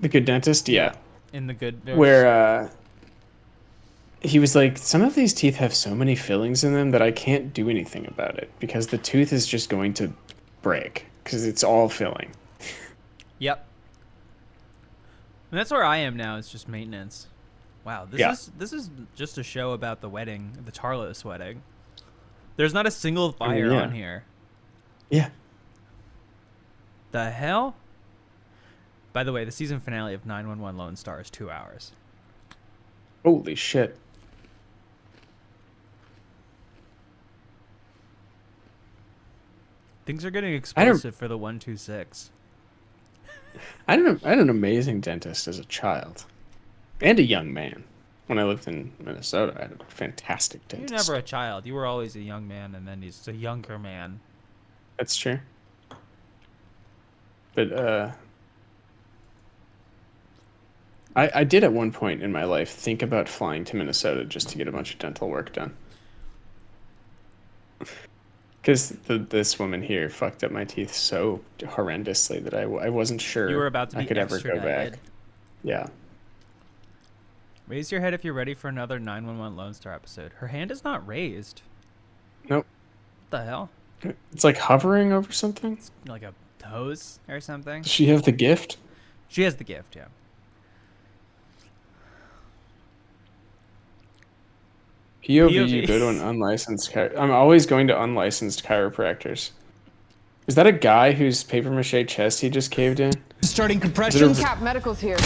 The Good Dentist, yeah. In the good. Where he was like, some of these teeth have so many fillings in them that I can't do anything about it because the tooth is just going to break because it's all filling. Yep. And that's where I am now. It's just maintenance. Wow, this is just a show about the wedding, the Tarlos wedding. There's not a single fire on here. Yeah. The hell? By the way, the season finale of 911 Lone Star is 2 hours. Holy shit. Things are getting explosive for the 126. I had an amazing dentist as a child, and a young man. When I lived in Minnesota, I had a fantastic You're dentist. never a child. You were always a young man, and then he's a younger man. That's true. But I did at one point in my life think about flying to Minnesota just to get a bunch of dental work done. Because this woman here fucked up my teeth so horrendously that I wasn't sure You were about to I be could ever go extradited. back. Yeah. Raise your head if you're ready for another 911 Lone Star episode. Her hand is not raised. Nope. What the hell? It's like hovering over something. Like a hose or something? Does she have the gift? She has the gift, yeah. POV, you go to an unlicensed I'm always going to unlicensed chiropractors. Is that a guy whose paper mache chest he just caved in? Starting compression. Cap Medical's here.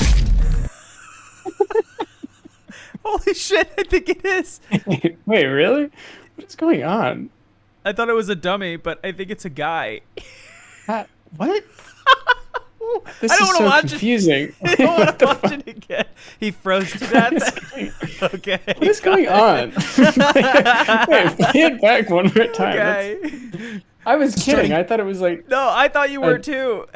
Holy shit, I think it is. Wait, really? What is going on? I thought it was a dummy, but I think it's a guy. What? This I don't is want to so watch confusing. it. I don't want to watch it again. He froze to death. Okay. What is going on? Wait, play it back one more time. Okay. I was kidding. I thought it was like... No, I thought you were too.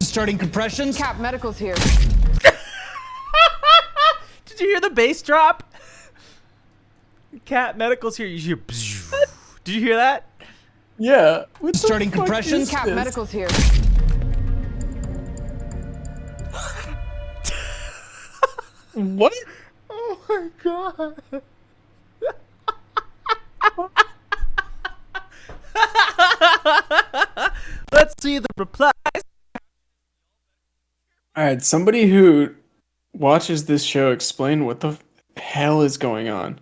Starting compressions. Cap Medical's here. Did you hear the bass drop? Cat Medical's here. You hear... Did you hear that? Yeah. Starting compressions. Cap Medical's here. What? Oh my god. Let's see the replies. Alright, somebody who watches this show explain what the hell is going on.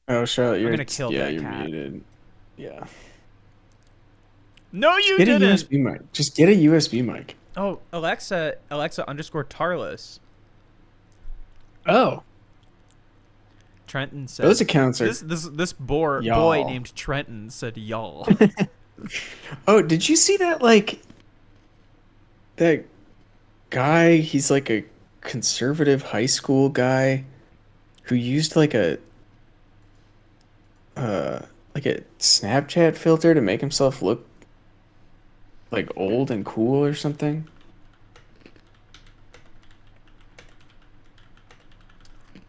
Oh, Charlotte, you're gonna kill that you're cat. muted. Yeah. No, you Get a didn't. USB mic. Just get a USB mic. Oh, Alexa _ Tarlos. Oh. Trenton said Those accounts are... this boy Y'all. named Trenton said y'all. Oh, did you see that, like... That guy, he's like a conservative high school guy who used like a Snapchat filter to make himself look like old and cool or something.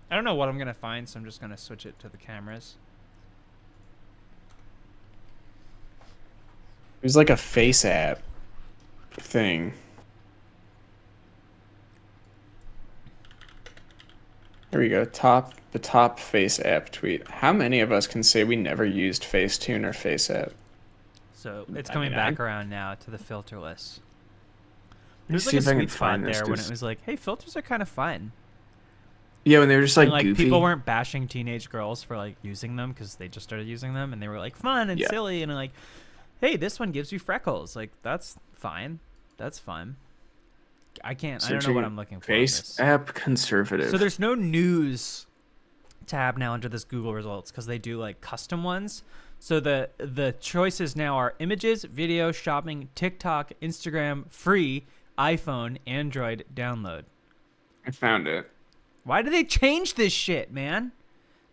I don't know what I'm gonna find, so I'm just gonna switch it to the cameras. It was like a face app thing. Here we go. The top face app tweet. How many of us can say we never used Facetune or Face app? So it's I coming mean, back around now to the filterless. Let me There's like see a if I can sweet spot find this, there when 'cause- it was like, hey, filters are kind of fun. Yeah, when they were just like, And, like goofy. people weren't bashing teenage girls for like using them because they just started using them and they were like fun and Yeah. silly and like, hey, this one gives you freckles. Like that's fine. That's fun. I don't know Searching what I'm looking for. on Face this. app conservative. So there's no news tab now under this Google results because they do like custom ones. So the choices now are images, video, shopping, TikTok, Instagram, free, iPhone, Android, download. I found it. Why do they change this shit, man?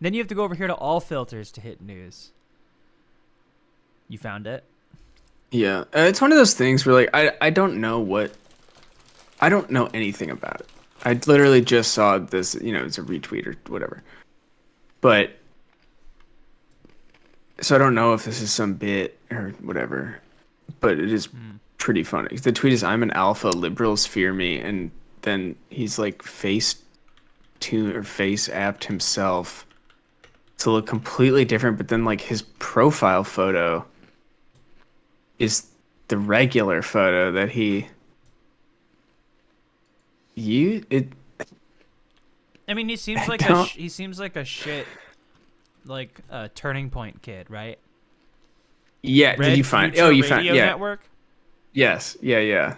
Then you have to go over here to all filters to hit news. You found it? Yeah, it's one of those things where like I don't know anything about it. I literally just saw this, it's a retweet or whatever. But so I don't know if this is some bit or whatever, but it is pretty funny. The tweet is, "I'm an alpha, liberals fear me," and then he's like face apped himself to look completely different, but then like his profile photo is the regular photo that he I mean, he seems like he seems like a shit, like a Turning Point kid, right? Yeah, did you find? Oh, you found? Radio Yeah. Network. Yes. Yeah.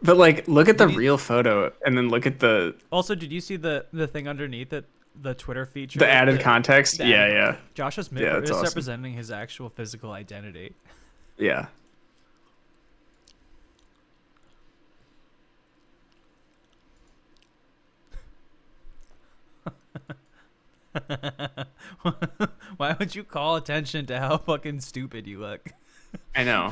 But like, look at the real photo, and then look at the Also, did you see the thing underneath it? The Twitter feature. the added context. the Yeah, added- yeah, Josh is Yeah, that's awesome. misrepresenting his actual physical identity. yeah. Why would you call attention to how fucking stupid you look? I know.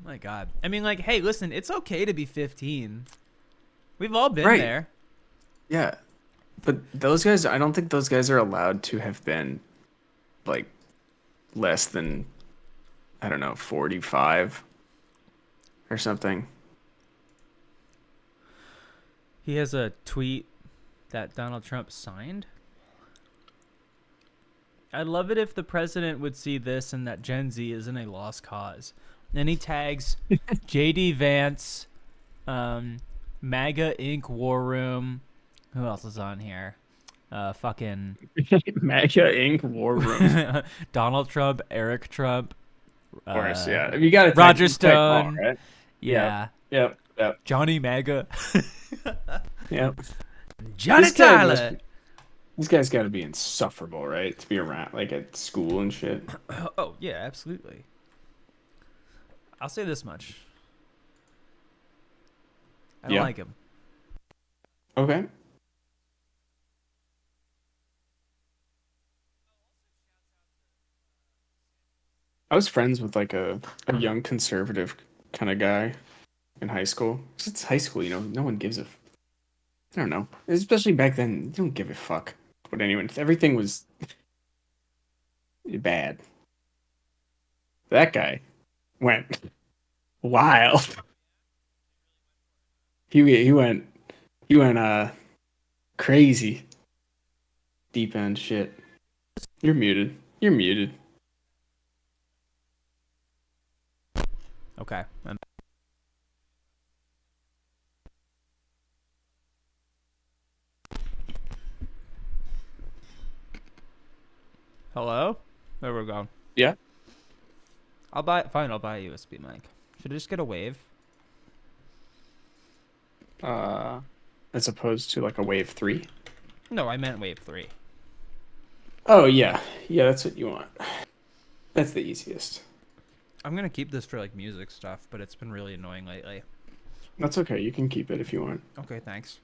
Oh my god. I mean, like, hey, listen, it's okay to be 15. We've all been Right. there. Yeah, but those guys, I don't think those guys are allowed to have been like less than, I don't know, 45 or something. He has a tweet that Donald Trump signed. I'd love it if the president would see this and that Gen Z isn't a lost cause. Then he tags JD Vance, MAGA Inc. War Room. Who else is on here? Fucking MAGA Inc. War Room. Donald Trump, Eric Trump. Of course, yeah. You got Roger Stone. right? Yeah. Yep. Yep. Johnny MAGA. Yep. Johnny This guy Tyler. This guy's got to be insufferable, right? To be around, like at school and shit. Oh, yeah, absolutely. I'll say this much. I don't Yeah. like him. Okay. I was friends with like a young conservative kind of guy in high school. 'Cause it's high school, you know. No one gives a. I don't know. Especially back then, you don't give a fuck what anyone. Everything was bad. That guy went wild. He went crazy. Deep end shit. You're muted. You're muted. Okay. Hello? There we go. Yeah. I'll buy a USB mic. Should I just get a wave? As opposed to like a wave 3. No, I meant wave 3. Oh yeah. Yeah, that's what you want. That's the easiest. I'm gonna keep this for like music stuff, but it's been really annoying lately. That's okay. You can keep it if you want. Okay, thanks.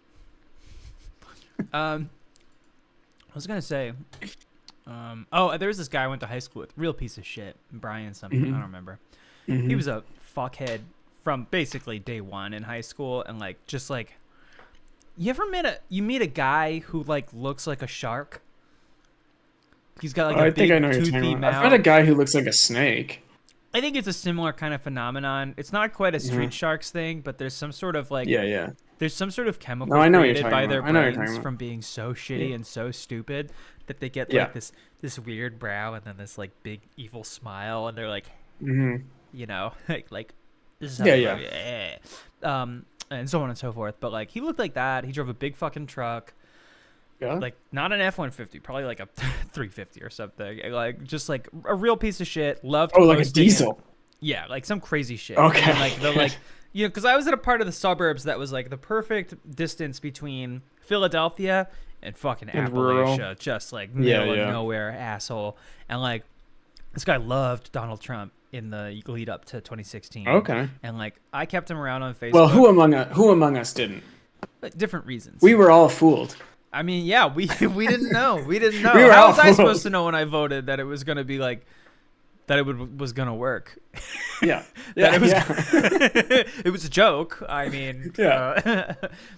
I was gonna say, there was this guy I went to high school with, real piece of shit, Brian something, I don't remember. Mhm. He was a fuckhead from basically day one in high school, and like just like, you ever meet a guy who like looks like a shark? He's got like a I big think I know what you're toothy talking about. mouth. I've met a guy who looks like a snake. I think it's a similar kind of phenomenon. It's not quite a street sharks thing, but there's some sort of like Yeah. there's some sort of chemical No, I know what you're created talking by their about. I know what you're brains talking about. from being so shitty and so stupid that they get Yeah. like this weird brow and then this like big evil smile, and they're like, Mm-hmm. you know, like this is how Yeah, yeah. And so on and so forth. But like he looked like that. He drove a big fucking truck. Yeah. Like not an F-150, probably like a 350 or something. Like just like a real piece of shit. Loved Like a posting it. diesel. Yeah, like some crazy shit. Okay. And like the like, you know, because I was at a part of the suburbs that was like the perfect distance between Philadelphia and fucking And Appalachia, rural. just like Yeah, middle yeah. of nowhere asshole. And like this guy loved Donald Trump in the lead up to 2016. Okay. And like I kept him around on Facebook. Well, who among us didn't? Like, different reasons. We were all fooled. I mean, yeah, we didn't know. We didn't know. We were How all was I fooled. supposed to know when I voted that it was gonna be like that? Was gonna work. Yeah. That Yeah. it was, Yeah. it was a joke. I mean, Yeah.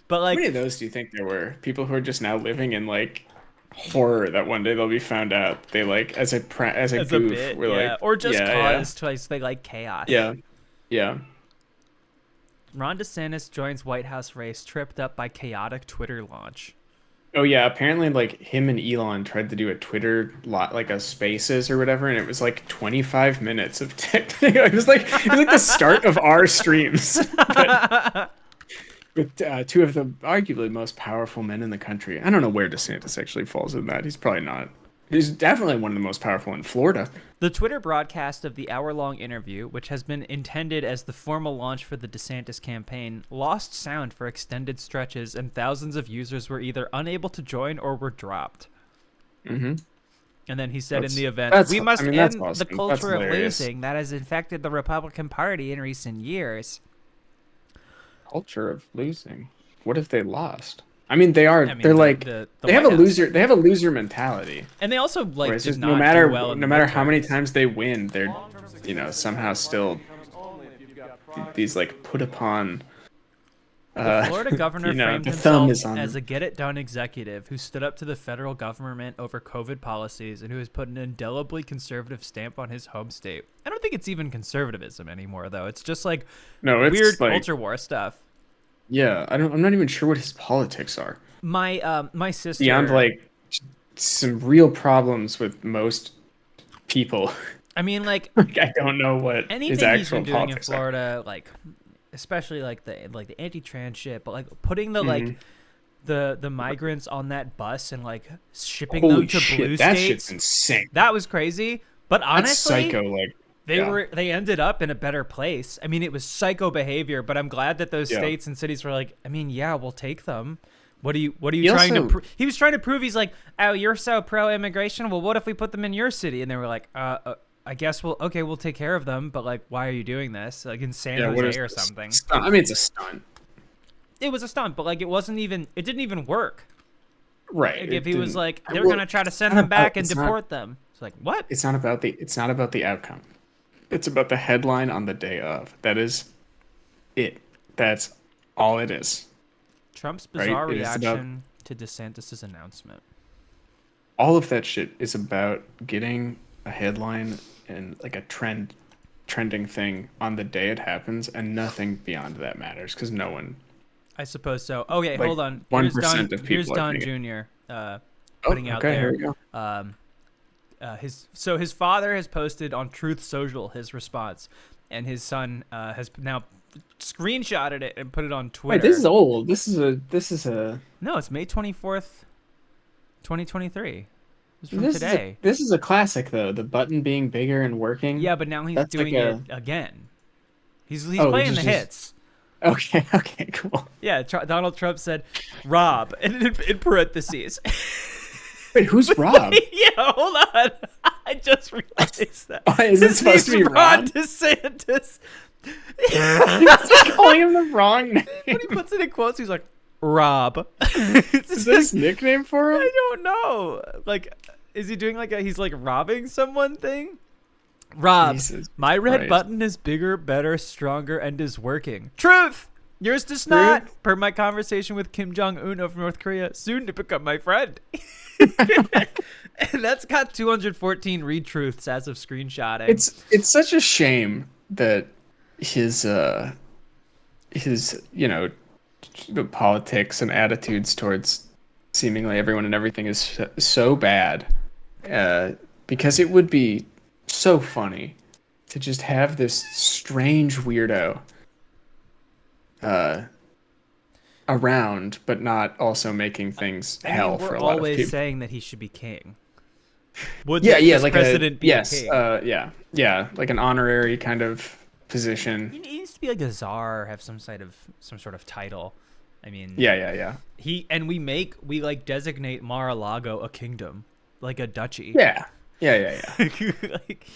but How like, many of those do you think there were? People who are just now living in like horror that one day they'll be found out. They like as a as a goof. bit, We're yeah, like, or just yeah, cause they like chaos. Yeah. Yeah. Ron DeSantis joins White House race, tripped up by chaotic Twitter launch. Oh yeah, apparently like him and Elon tried to do a Twitter like a Spaces or whatever, and it was like 25 minutes of it was like the start of our streams. But with two of the arguably most powerful men in the country. I don't know where DeSantis actually falls in that. He's probably not He's definitely one of the most powerful in Florida. The Twitter broadcast of the hour-long interview, which has been intended as the formal launch for the DeSantis campaign, lost sound for extended stretches, and thousands of users were either unable to join or were dropped. Mm-hmm. And then he said in the event, that's- we must I mean, that's end awesome. the That's culture of hilarious. losing that has infected the Republican Party in recent years. Culture of losing. What if they lost? I mean, they are. I mean, they're the- like the they have a White House. loser. They have a loser mentality. And they also, like, Where it's did just not no matter do well in no the matter how many midterms. times they win, they're somehow still these like put upon. The Florida governor framed the thumb himself is on. as a get-it-done executive who stood up to the federal government over COVID policies and who has put an indelibly conservative stamp on his home state. I don't think it's even conservatism anymore, though. It's just like No, it's weird like- culture war stuff. Yeah, I'm not even sure what his politics are. My sister, Beyond like some real problems with most people. I mean, like Like, I don't know what his anything he's actual been doing in politics are. Florida, like especially like the anti-trans shit, but like putting the Mm-hmm. like the migrants on that bus and like shipping Holy them to shit, blue that states. shit's insane. That was crazy. But That's honestly, psycho. Like yeah. they ended up in a better place. I mean, it was psycho behavior, but I'm glad that those Yeah. states and cities were like, I mean, yeah, we'll take them. What are you He trying to also- prove? He was trying to prove he's like, oh, you're so pro immigration. Well, what if we put them in your city? And they were like, I guess we'll take care of them, but like, why are you doing this? Like in San Yeah, what Jose is or this? something. Stunt. I mean, it's a stunt, It was a stunt, but like it didn't even work. right? Like it if he was didn't- like, they're well, gonna try to send it's not them back about- and it's not- deport them. It's like what? It's not about the outcome. It's about the headline on the day of. That is it. That's all it is. Trump's Right, bizarre it is about- reaction to DeSantis' announcement. All of that shit is about getting a headline and like a trending thing on the day it happens, and nothing beyond that matters because no one. I suppose so. Okay, Like, hold on. 1% of Here's people are Don doing Jr. Putting out okay, there. here we go. His father has posted on Truth Social his response, and his son has now screenshotted it and put it on Twitter. Wait, this is old. This is a. No, it's May 24th, 2023. It's from today. This is a classic though. The button being bigger and working. Yeah, but now he's That's doing like it again. He's Oh, playing the just- hits. Okay. Okay. Cool. Yeah, Donald Trump said, "Rob," and in parentheses. Wait, who's Rob? Yeah, hold on. I just realized that. Why is it His supposed to be name's Ron Rob? DeSantis. Calling him the wrong name. When he puts it in quotes, he's like, Rob. Is that his nickname for him? I don't know. Like, is he doing like he's like robbing someone thing? Rob, Jesus my red Christ. button is bigger, better, stronger, and is working. Truth! Yours does not, per my conversation with Kim Jong-un of North Korea, soon to become my friend. And that's got 214 retruths as of screenshotting. It's such a shame that his politics and attitudes towards seemingly everyone and everything is so bad, because it would be so funny to just have this strange weirdo around, but not also making things hell we're for a lot of always people. saying that he should be king. Would Yeah, this like president be yes, a king? yeah, like an honorary kind of position. He needs to be like a czar, or have some sort of title. I mean, Yeah. we like designate Mar-a-Lago a kingdom, like a duchy. Yeah. Like,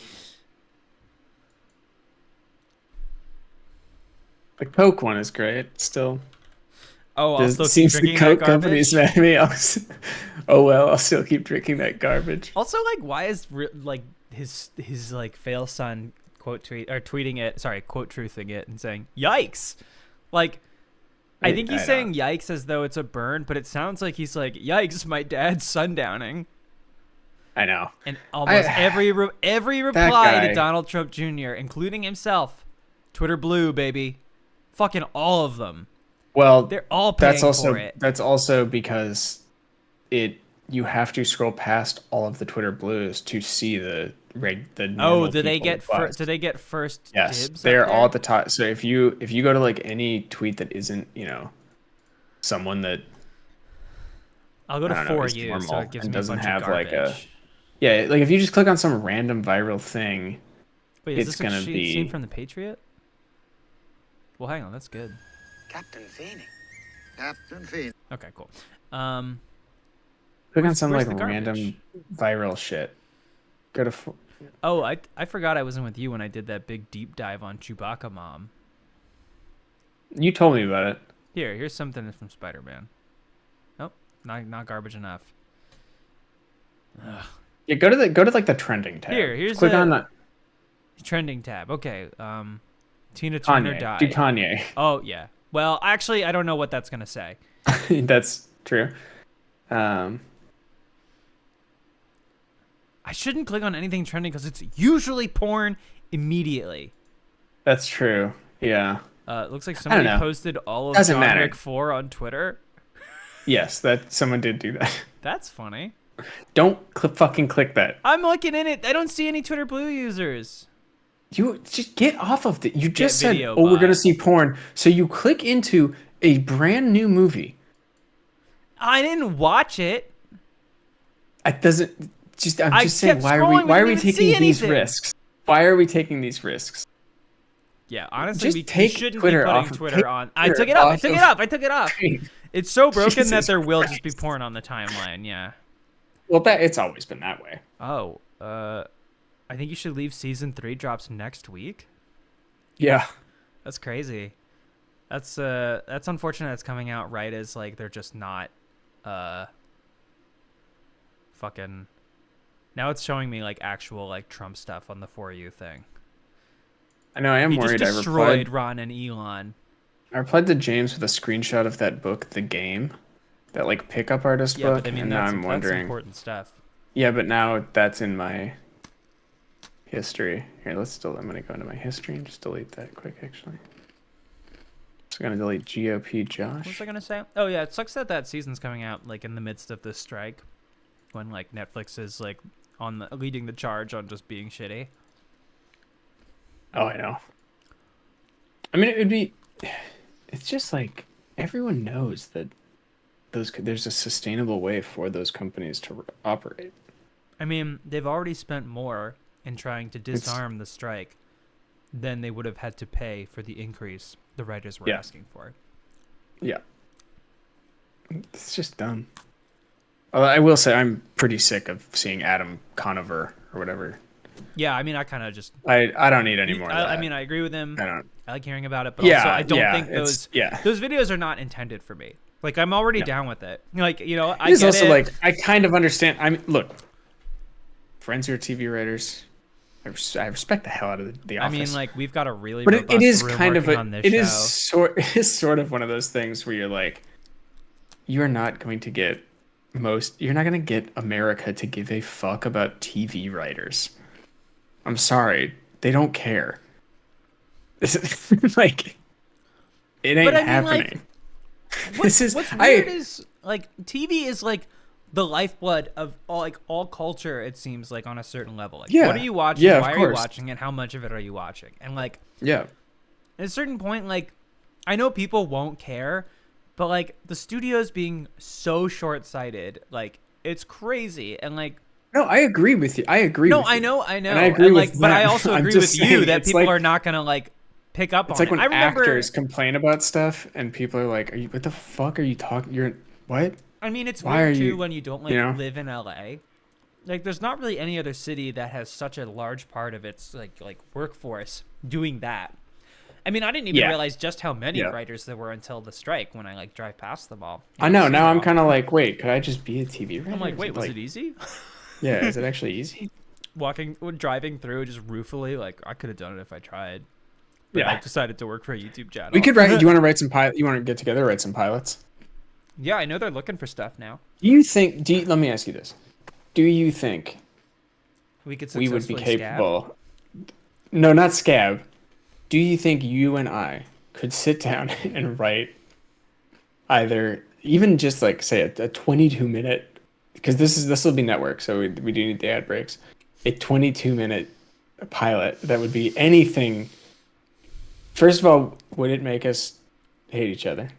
The Coke one is great. Still, oh, I'll still keep seems the drinking Coke that company's garbage. mad at me. Oh well, I'll still keep drinking that garbage. Also, like, why is like his like fail son quote truthing it and saying yikes, like. I think he's saying yikes as though it's a burn, but it sounds like he's like, yikes, my dad's sundowning. I know. And almost every reply guy. to Donald Trump Jr., including himself, Twitter blue, baby. Fucking all of them. Well, They're all paying for it. That's also because you have to scroll past all of the Twitter blues to see the normal Do they people get replies. Do they get first Yes, dibs? they're up all at there? the top. So if you go to like any tweet that isn't someone that I'll go to I don't know, For is You, so normal it gives and me a doesn't bunch have of like garbage. Yeah, like if you just click on some random viral thing, Wait, is it's this a gonna be scene from The Patriot? Well, hang on, that's good. Captain Phoenix. Captain Phoenix. Okay, cool. click on where's- some where's like the random garbage? viral shit. Go to Oh, I forgot I wasn't with you when I did that big deep dive on Chewbacca Mom. you told me about it. Here's something from Spider-Man. Nope, not garbage enough. Ugh. Yeah, go to like the trending tab. Here's click a- on that Trending tab. Okay. Tina Turner Kanye. died. Do Kanye. Oh yeah. Well, actually, I don't know what that's gonna say. That's true. I shouldn't click on anything trending because it's usually porn immediately. That's true. Yeah. It looks like don't somebody know. posted all of Doesn't John matter. Wick 4 on Twitter. Yes, that someone did do that. That's funny. Don't fucking click that. I'm looking in it. I don't see any Twitter Blue users. You just get off of it. You just said, video "Oh, we're bot. gonna see porn." So you click into a brand new movie. I didn't watch it. It doesn't. Just I'm I just saying, kept why scrolling, are we we didn't even taking see these anything. risks? Why are we taking these risks? Yeah, honestly, Just we take shouldn't Twitter be putting off of- Twitter take on. I Twitter took it off. I off took of- it off. I took it off. It's so broken that Jesus there will just be Christ. porn on the timeline. Yeah. Well, it's always been that way. Oh, I think you should leave season 3 drops next week. Yeah. That's crazy. That's unfortunate. That's coming out right as like they're just not, fucking. Now it's showing me like actual like Trump stuff on the For You thing. I know. I am He worried. just I destroyed Ron and Elon. replied to James with a screenshot of that book, The Game, that like pickup artist Yeah, book, but I mean and now that's, I'm that's wondering. important stuff. Yeah, but now that's in my history. Here, I'm gonna go into my history and just delete that quick. Actually, just gonna delete GOP Josh. What was I gonna say? Oh yeah, it sucks that that season's coming out like in the midst of this strike, when like Netflix is like leading the charge on just being shitty. Oh, I know. I mean, it would be. It's just like everyone knows that there's a sustainable way for those companies to operate. I mean, they've already spent more in trying to disarm the strike than they would have had to pay for the increase the writers were asking for. Yeah. It's just dumb. Although I will say I'm pretty sick of seeing Adam Conover or whatever. Yeah, I mean, I kind of just. I don't need any more of I that. mean, I agree with him. I don't. I like hearing about it, but Yeah, also I don't yeah, think it's- those videos are not intended for me. Like, I'm already down with it. Like, you know, I It's get also it. like I kind of understand. I mean, look, friends who are TV writers, I respect the hell out of the I Office. mean, like, we've got a really but robust it is room kind of working a on this it show. is sort of one of those things where you're like, you're not going to get America to give a fuck about TV writers. I'm sorry, they don't care. Like, it ain't But I mean, happening. What's weird is like TV is like the lifeblood of all culture. It seems like on a certain level. Like, Yeah. what are you watching? Yeah, of Why are you course. watching it? How much of it are you watching? And like, Yeah. at a certain point, like, I know people won't care, but like the studios being so short-sighted, like, it's crazy. And like, No, I agree with you. I agree. no, with I you. know, And I agree and, like, with but I them. also I'm agree just with you saying, that it's people like- are not gonna like pick up It's on like it. when I remember, actors complain about stuff and people are like, what the fuck are you talking? You're what? I mean, it's Why weird are too you- when you don't like you know? live in LA. Like, there's not really any other city that has such a large part of its like workforce doing that. I mean, I didn't even Yeah. realize just how many Yeah. writers there were until the strike when I like drive past them all. I know. Now I'm kind of like, wait, could I just be a TV writer? I'm like, Is wait, it was it easy? Yeah, is it actually easy? Driving through just ruefully, like, I could have done it if I tried. But Yeah. I decided to work for a YouTube channel. We could write. Do you want to write some pilot? You want to get together, write some pilots? Yeah, I know they're looking for stuff now. Do you think? Let me ask you this: do you think We could we would be successfully scab. capable? No, not scab. Do you think you and I could sit down and write either even just like say a 22-minute, because this will be network, so we do need the ad breaks. A 22-minute pilot that would be anything. First of all, would it make us hate each other?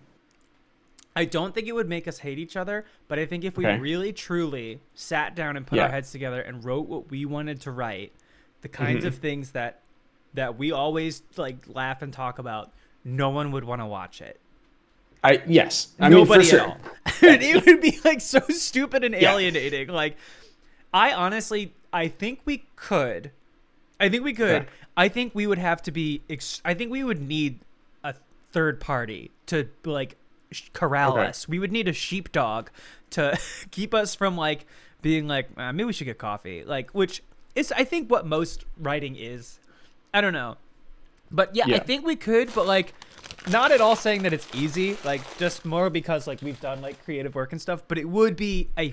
I don't think it would make us hate each other, but I think if we Okay. really truly sat down and put our heads together and wrote what we wanted to write, the kinds of things that we always like laugh and talk about, no one would want to watch it. Yes. I Nobody mean, for sure. at all. It would be like so stupid and alienating. Like, I think we could. Okay. I think we would have to be. I think we would need a third party to like corral us. We would need a sheepdog to keep us from like being like, maybe we should get coffee. Like, which is I think what most writing is. I don't know, but yeah, I think we could. But like, not at all saying that it's easy. Like, just more because like we've done like creative work and stuff. But it would be a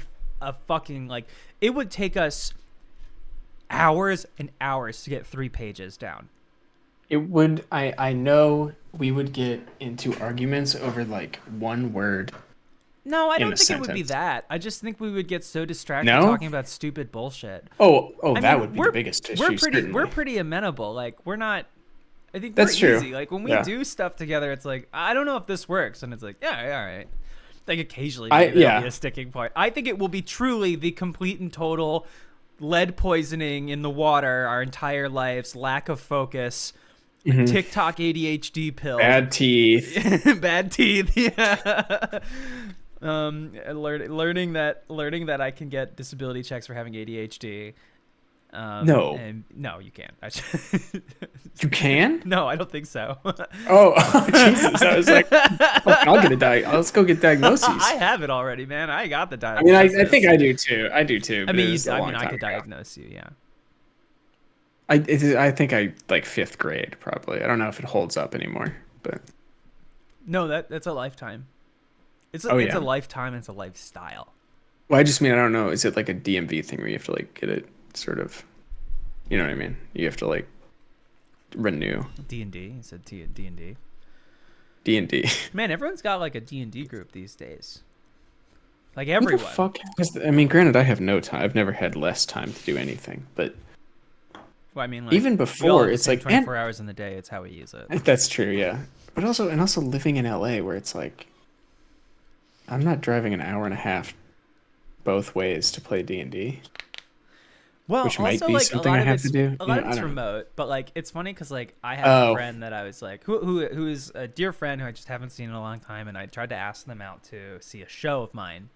fucking like it would take us hours and hours to get 3 pages down. It would. I know we would get into arguments over like one word. No, I in don't a think it would be sentence. that. I just think we would get so distracted No? talking about stupid bullshit. Oh, I that mean, would be the biggest issue. We're pretty amenable. Like, we're not. I think That's we're true. easy. Like when we Yeah. do stuff together, it's like I don't know if this works, and it's like all right. Like occasionally, I- maybe that'll yeah. be a sticking point. I think it will be truly the complete and total lead poisoning in the water, our entire lives, lack of focus, TikTok ADHD pill, Bad teeth. bad teeth. Yeah. Learning that I can get disability checks for having ADHD. No. And no, you can't. You can? No, I don't think so. Oh, Jesus! I was like, I'll get a let's go get diagnoses. I have it already, man. I got the I mean, diagnosis. I think I do too. I do too. I but mean, it was a long I time could ago. diagnose you, yeah. I think I like 5th grade probably. I don't know if it holds up anymore, but No, that's a lifetime. It's a yeah. lifetime. It's a lifestyle. well, I just mean I don't know. Is it like a DMV thing where you have to like get it sort of, you know what I mean? You have to like renew D&D. You said D&D. D&D. Man, everyone's got like a D&D group these days. Like Who everyone. the fuck I mean, granted, I have no time. I've never had less time to do anything, but Well, I mean, like, even we all before, have the it's same like, man- 24 hours in the day. It's how we use it. that's true, yeah. But also living in LA where it's like, I'm not driving an hour and a half both ways to play D&D. Well, Which also, might be like, something a lot I of have it's, to do. A lot You of know, it's I don't know. remote, but like it's funny because like I have a Oh. friend that I was like who is a dear friend who I just haven't seen in a long time, and I tried to ask them out to see a show of mine,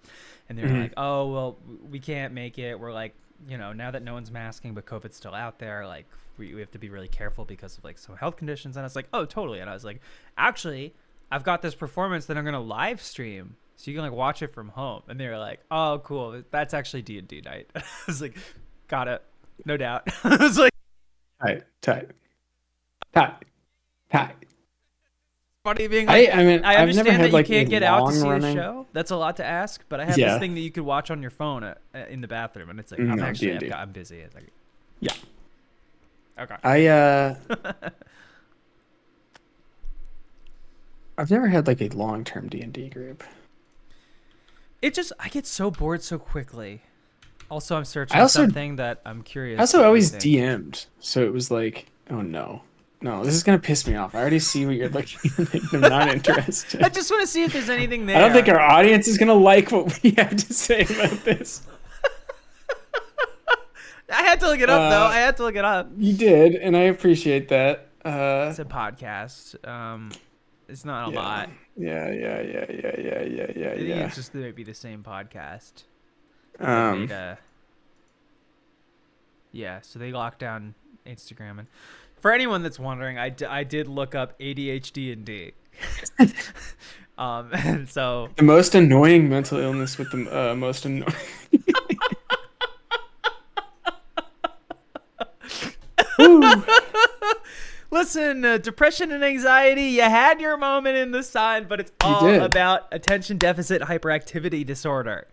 and they're like, oh well, we can't make it. We're like, you know, now that no one's masking but COVID's still out there, like we have to be really careful because of like some health conditions. And I was like, oh totally. And I was like, actually, I've got this performance that I'm gonna live stream. So you can like watch it from home. And they were like, oh, cool. That's actually D&D night. I was like, got it. No doubt. I was like, Tight. funny being like, I mean, I I've never understand had that you like can't a get out to see a long-running- show. That's a lot to ask. But I have Yeah. this thing that you could watch on your phone in the bathroom. And it's like, No, I'm D&D. I'm busy. It's like, Yeah. okay. I've never had like a long-term D&D group. I get so bored so quickly. Also, I'm searching I also- something that I'm curious. I also what you always think. DM'd, so it was like, oh no, this is gonna piss me off. I already see what you're looking. I'm not interested. I just want to see if there's anything there. I don't think our audience is gonna like what we have to say about this. I had to look it up though. I had to look it up. You did, and I appreciate that. It's a podcast. It's not a lot. Yeah. I think it's just maybe the same podcast. Yeah, so they locked down Instagram, and for anyone that's wondering, I did look up ADHD and D. And so the most annoying mental illness with the most annoying. listen, depression and anxiety, you had your moment in the sun, but it's all did. about attention deficit hyperactivity disorder.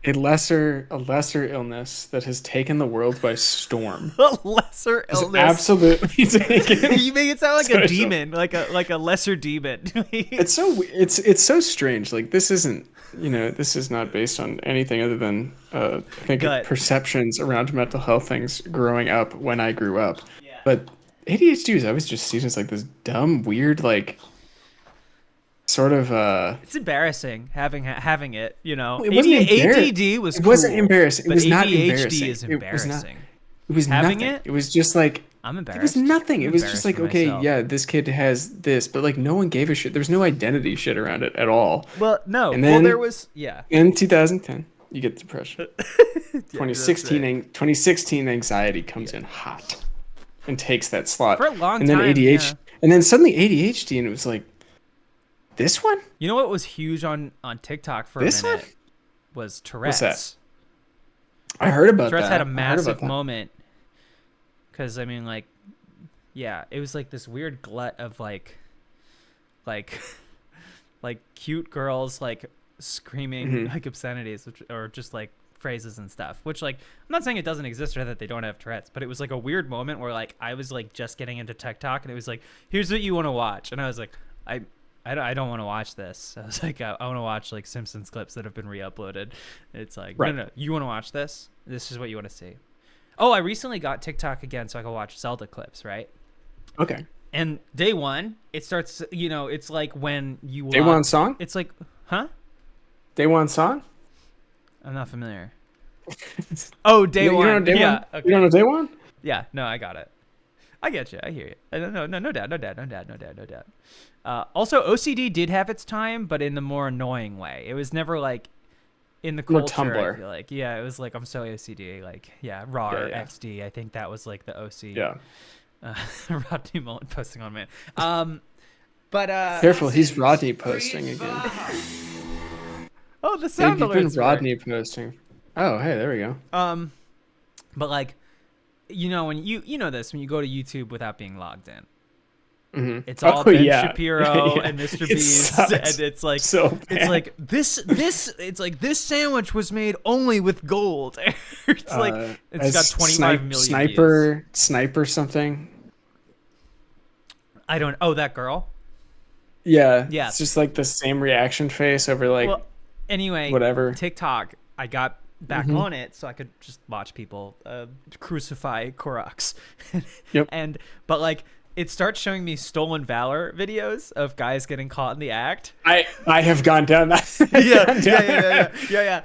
A lesser illness that has taken the world by storm. A lesser It's illness. absolutely taken. You make it sound like a Social. demon, like a lesser demon. It's so strange. Like this isn't, this is not based on anything other than I think Gut. perceptions around mental health things growing up when I grew up. But ADHD is always just seen as like this dumb, weird, like sort of It's embarrassing having it, you know. It wasn't ADD was It wasn't cool, embarrassing. It but was not ADHD embarrassing. is It was not. embarrassing. It was Having nothing. it? It was just like I'm it embarrassed. was nothing. I'm It was just like, embarrassed for okay, myself. yeah, this kid has this, but like no one gave a shit. There was no identity shit around it at all. Well, no. And Well, then- there was In 2010, you get depression. Yeah, 2016, 2016 anxiety comes in hot and takes that slot. For a long and then time, ADHD, yeah. and then suddenly ADHD, and it was like, this one? You know what was huge on TikTok for This a minute one? was Tourette's. What's that? I heard about Tourette's that. had a I heard massive about that. moment because I mean, like, yeah, it was like this weird glut of like cute girls like screaming like obscenities or just like phrases and stuff. Which like I'm not saying it doesn't exist or that they don't have Tourette's, but it was like a weird moment where like I was like just getting into TikTok and it was like, here's what you want to watch, and I was like, I don't want to watch this. I was like, I want to watch like Simpsons clips that have been re-uploaded. It's like, Right. no, you want to watch this? This is what you want to see. Oh, I recently got TikTok again so I can watch Zelda clips, right? Okay. And day one, it starts, you know, it's like when you Day one song? It's like, huh? Day one song? I'm not familiar. Oh, day You one. don't know day yeah. one? Okay. You don't know day one? Yeah. No, I got it. I get you. I hear you. No doubt. Also, OCD did have its time, but in the more annoying way. It was never like in the More culture. Tumblr. I feel like, yeah, it was like I'm so OCD. Like, yeah, RAR, Yeah. XD. I think that was like the OC. Yeah. Rodney Mullen posting on man. But Careful, he's Rodney posting again. oh, the Dude, sound you've been alerts work. Rodney posting. Oh, hey, there we go. But like, you know, when you know this when you go to YouTube without being logged in. It's all Ben Shapiro and Mr. Beast, and it's like so bad. it's like this sandwich was made only with gold. It's like it's got 25 million views. Sniper something. I don't. Oh, that girl. Yeah. Yeah. It's just like the same reaction face over like Well, anyway, whatever. TikTok. I got back on it so I could just watch people crucify Koroks. Yep. But like. It starts showing me stolen valor videos of guys getting caught in the act. I have gone down that. Yeah.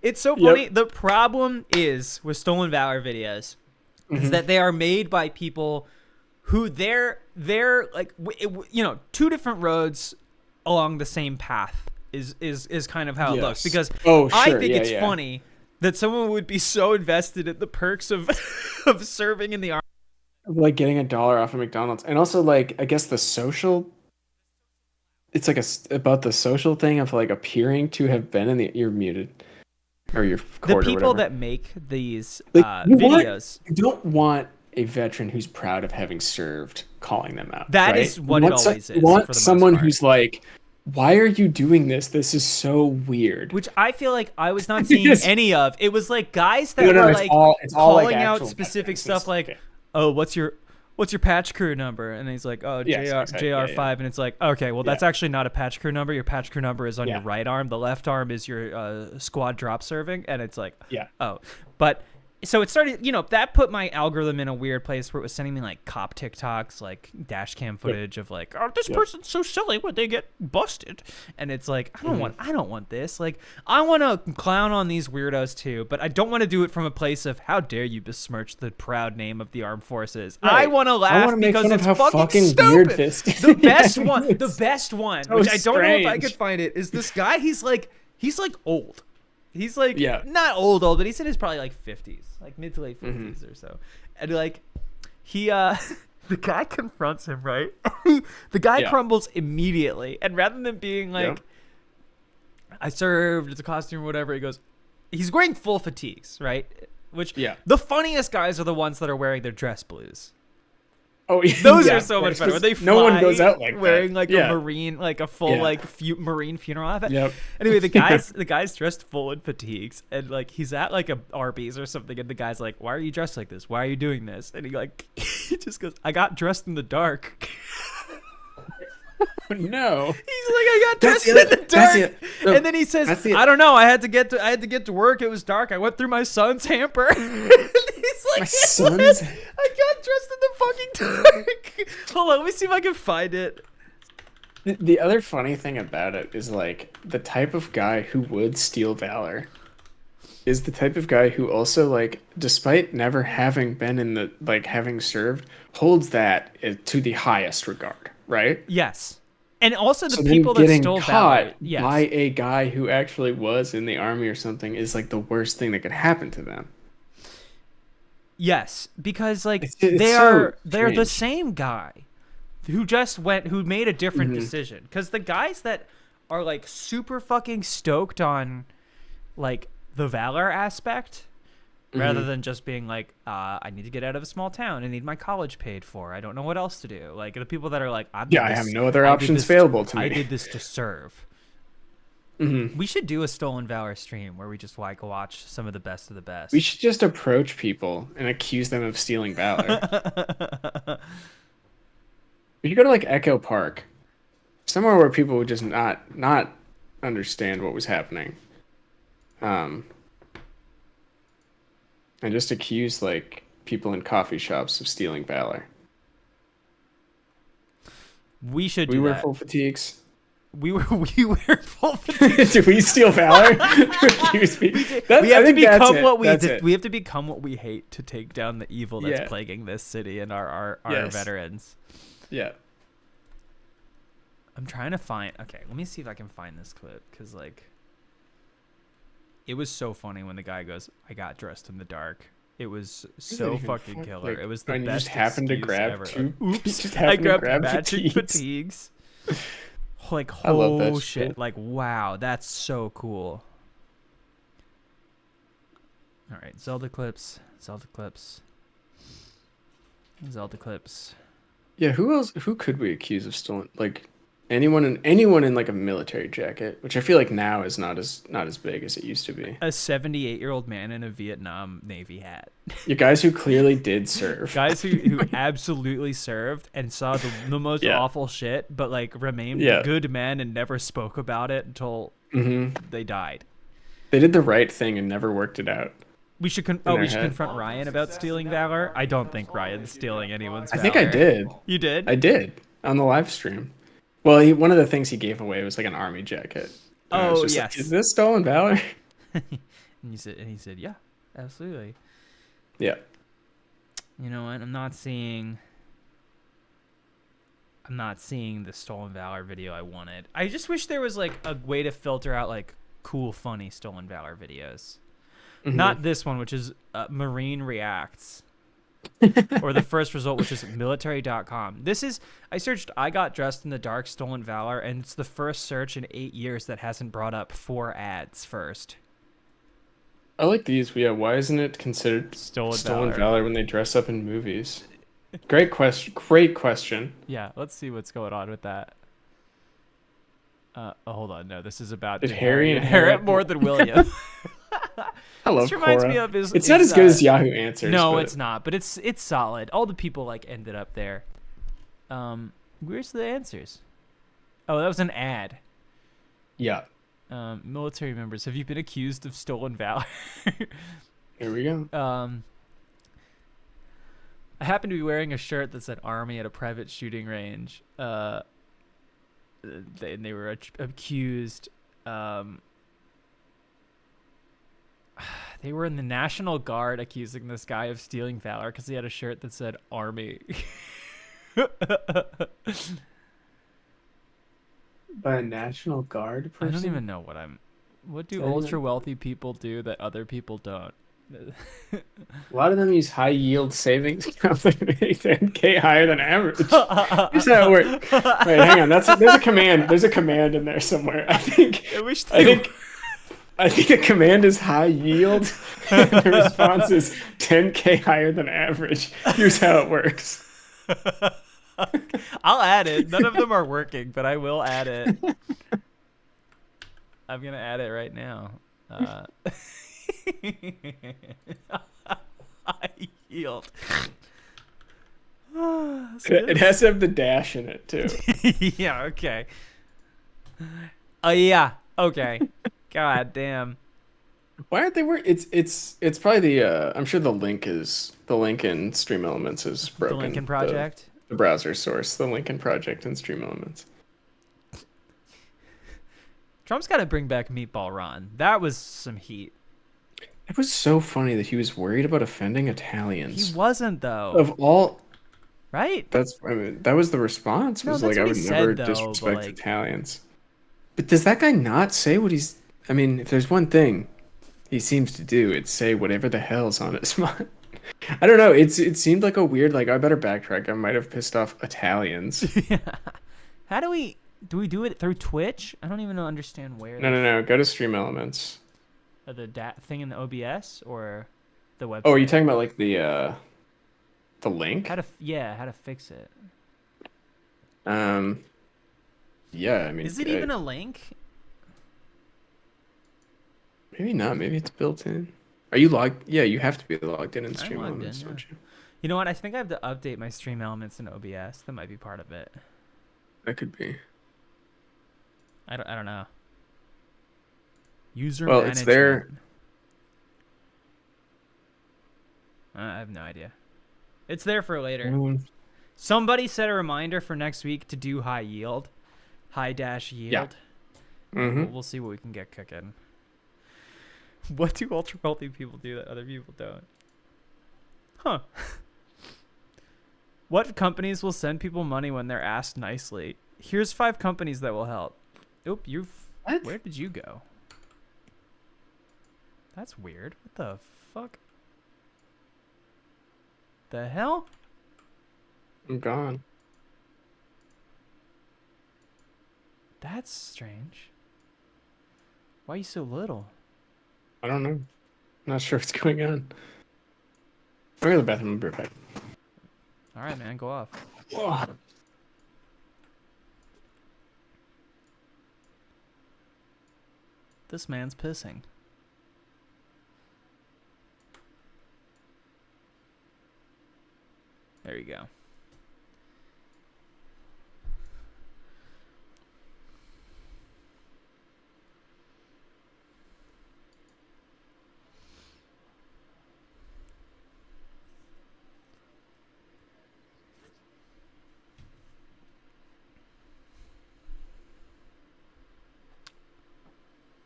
It's so funny. Yep. The problem is with stolen valor videos is that they are made by people who they're like you know, two different roads along the same path is kind of how it looks, because I think it's funny that someone would be so invested in the perks of of serving in the army. Like getting $1 off of McDonald's, and also like I guess the social. It's like about the social thing of like appearing to have been in the. You're muted, or you're the people that make these like, videos. You don't want a veteran who's proud of having served calling them out. That right? is what it always is. You want for the someone most part. who's like, why are you doing this? This is so weird. Which I feel like I was not seeing any of. It was like guys that No, were it's like all calling like out actual specific veterans. stuff like, Okay. oh, what's your patch crew number? And he's like, oh, Yes, JR, exactly. JR5. Yeah. And it's like, okay, well, that's actually not a patch crew number. Your patch crew number is on your right arm. The left arm is your squad drop serving. And it's like, oh. But so it started, you know, that put my algorithm in a weird place where it was sending me like cop TikToks, like dash cam footage of like, oh, this person's so silly when they get busted. And it's like, I don't want this. Like, I want to clown on these weirdos too, but I don't want to do it from a place of how dare you besmirch the proud name of the armed forces. Right. I want to laugh make because fun of it's how fucking fucking weird stupid. this is. The best one, So which I don't know if I strange. could find it, is this guy. He's like old. He's like Yeah. not old, but he's in his probably like 50s, like mid to late 50s or so. And like he the guy confronts him, right? The guy crumbles immediately. And rather than being like I served, it's a costume or whatever, he's wearing full fatigues, right? Which the funniest guys are the ones that are wearing their dress blues. Oh, Those are so much better. When they fly, no one goes out like wearing that. like a marine, like a full like marine funeral outfit. Yep. Anyway, the guy's dressed full in fatigues, and like he's at like a Arby's or something, and the guy's like, "Why are you dressed like this? Why are you doing this?" And he just goes, "I got dressed in the dark." No. He's like, I got dressed in the dark, and then he says, "I don't know. I had to get to work. It was dark. I went through my son's hamper." He's like, My son's. I got dressed in the fucking dark. Hold on, let me see if I can find it. The other funny thing about it is like the type of guy who would steal valor is the type of guy who also like, despite never having been in the like having served, holds that to the highest regard, right? Yes. And also the So people then that getting stole caught valor. Yes. by a guy who actually was in the army or something is like the worst thing that could happen to them. Yes, because like It's they're so the strange. same guy who made a different decision. Because the guys that are like super fucking stoked on like the valor aspect, rather than just being like, I need to get out of a small town. I need my college paid for. I don't know what else to do. Like the people that are like, I have no other options available to me. I did this to serve. We should do a Stolen Valor stream where we just like watch some of the best of the best. We should just approach people and accuse them of stealing valor. We should go to like Echo Park, somewhere where people would just not understand what was happening, and just accuse like people in coffee shops of stealing valor. We should We do wear that. full fatigues. We wear full fatigues. Do we steal valor? To accuse people? We have to become what we That's did. it. We have to become what we hate to take down the evil that's Yeah. plaguing this city and our Yes. veterans. Yeah. I'm trying to find. Okay, let me see if I can find this clip because like, it was so funny when the guy goes, "I got dressed in the dark." It was so even fucking fuck- killer. like, it was the and you best. just happened to excuse grab ever. two- Oops! you just I happened to grabbed grab matching fatigues. Like, I love that oh shit. shit! Like, wow, that's so cool. All right, Zelda clips. Yeah, who else? Who could we accuse of stolen? Like anyone in like a military jacket, which I feel like now is not as big as it used to be. A 78-year-old man in a Vietnam Navy hat. You guys who clearly did serve. Guys who absolutely served and saw the most Yeah. awful shit, but like remained Yeah. good men and never spoke about it until they died. They did the right thing and never worked it out. We should their head. confront Ryan about stealing valor. I don't think Ryan's stealing anyone's I valor. think I did. You did? I did on the live stream. Well, one of the things he gave away was like an army jacket. And I was Oh, just yes. Like, is this stolen valor? And he said, yeah, absolutely. Yeah. You know what? I'm not seeing the stolen valor video I wanted. I just wish there was like a way to filter out like cool, funny stolen valor videos. Not this one, which is Marine Reacts. Or the first result, which is military.com. I searched I got dressed in the dark stolen valor, and it's the first search in 8 years that hasn't brought up 4 ads first. I like these. Yeah, why isn't it considered Stolen valor when they dress up in movies? Great question. Yeah, let's see what's going on with that. Hold on. No, this is about Did Harry inherit more than William. Hello, This reminds Cora. me of his. It's not as good as Yahoo Answers. No, but it's not. But it's solid. All the people like ended up there. Where's the answers? Oh, that was an ad. Yeah. Military members, have you been accused of stolen valor? Here we go. I happen to be wearing a shirt that said Army at a private shooting range. They were accused. They were in the National Guard accusing this guy of stealing valor because he had a shirt that said Army. By a National Guard person? I don't even know what do ultra wealthy people do that other people don't? A lot of them use high yield savings accounts that make 10K higher than average. Here's how it works. Wait, hang on. There's a command. There's a command in there somewhere. I think the command is high yield, and the response is 10K higher than average. Here's how it works. I'll add it. None of them are working, but I will add it. I'm gonna add it right now. High yield. It has to have the dash in it too. Yeah. Okay. Yeah. Okay. God damn. Why aren't they working? It's probably the I'm sure the link in Stream Elements is broken. The Lincoln Project. The browser source, the Lincoln Project in Stream Elements. Trump's got to bring back Meatball Ron. That was some heat. It was so funny that he was worried about offending Italians. He wasn't though. Of all, right? I mean, that was the response. No, Was that's like, I what would he never said, though, disrespect but, like- Italians. But does that guy not say what he's? I mean, if there's one thing he seems to do, it's say whatever the hell's on his mind. I don't know. It seemed like a weird. Like, I better backtrack. I might have pissed off Italians. How do we do it through Twitch? I don't even understand where. No. Go to Stream Elements. The thing in the OBS or the website. Oh, are you talking about like the link? How to fix it? Yeah, I mean, Is it even a link? Maybe not. Maybe it's built in. Are you logged? Yeah, you have to be logged in I'm Stream logged Elements, in, don't you? You know what? I think I have to update my Stream Elements in OBS. That might be part of it. That could be. I don't know. User Well, management. it's there. I have no idea. It's there for later. Um, Somebody set a reminder for next week to do high yield. High dash yield. Yeah. Mm-hmm. We'll see what we can get cooking. What do ultra wealthy people do that other people don't? Huh. What companies will send people money when they're asked nicely? Here's 5 companies that will help. Oop, What? Where did you go? That's weird. What the fuck? The hell? I'm gone. That's strange. Why are you so little? I don't know. Not sure what's going on. I'll go to the bathroom. I'll be right back. All right, man, go off. Whoa. This man's pissing. There you go.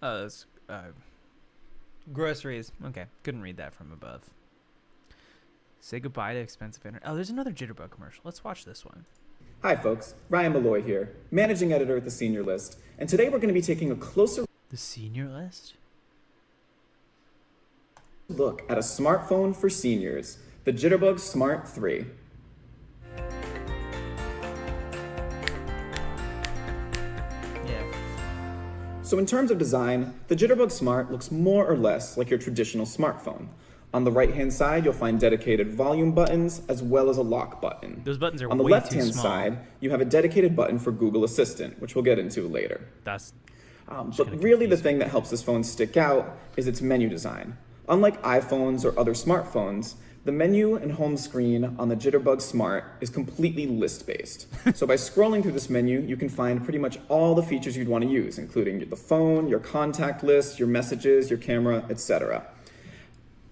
Oh, that's groceries. Okay, couldn't read that from above. Say goodbye to expensive internet. Oh, there's another Jitterbug commercial. Let's watch this one. Hi folks, Ryan Malloy here, managing editor at the Senior List, and today we're going to be taking a closer The senior list? look at a smartphone for seniors, the Jitterbug Smart 3. Yeah. So in terms of design, the Jitterbug Smart looks more or less like your traditional smartphone. On the right-hand side, you'll find dedicated volume buttons as well as a lock button. Those buttons are On the way too left-hand small. side, you have a dedicated button for Google Assistant, which we'll get into later. That's But really the thing that helps this phone stick out is its menu design. Unlike iPhones or other smartphones, the menu and home screen on the Jitterbug Smart is completely list-based. So by scrolling through this menu, you can find pretty much all the features you'd want to use, including the phone, your contact list, your messages, your camera, etc.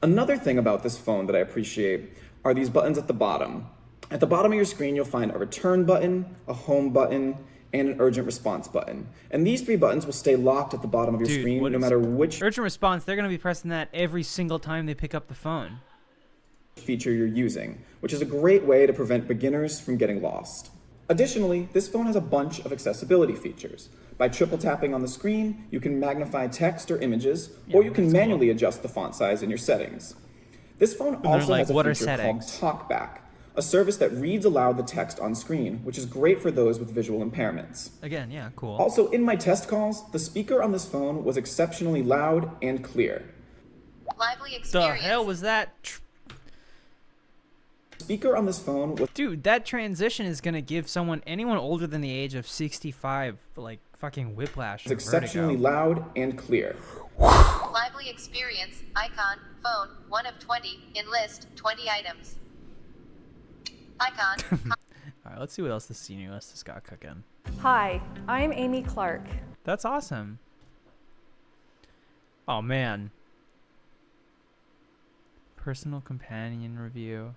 Another thing about this phone that I appreciate are these buttons at the bottom. At the bottom of your screen, you'll find a return button, a home button, and an urgent response button. And these 3 buttons will stay locked at the bottom of your Dude, screen what no is- matter which urgent response. They're gonna be pressing that every single time they pick up the phone. feature you're using, which is a great way to prevent beginners from getting lost. Additionally, this phone has a bunch of accessibility features. By triple tapping on the screen, you can magnify text or images, or you can manually adjust the font size in your settings. This phone they're also like, has a what are feature called settings? TalkBack, a service that reads aloud the text on screen, which is great for those with visual impairments. Again, yeah, cool. Also, in my test calls, the speaker on this phone was exceptionally loud and clear. Lively The experience. hell was that? Speaker on this phone was Dude, that transition is gonna give anyone older than the age of 65, like fucking whiplash. and exceptionally vertigo. loud and clear. Lively experience. Icon. Phone. 1 of 20. In list. 20 items. Icon. All right, let's see what else the senior list has got cooking. Hi, I'm Amy Clark. That's awesome. Oh man. Personal companion review.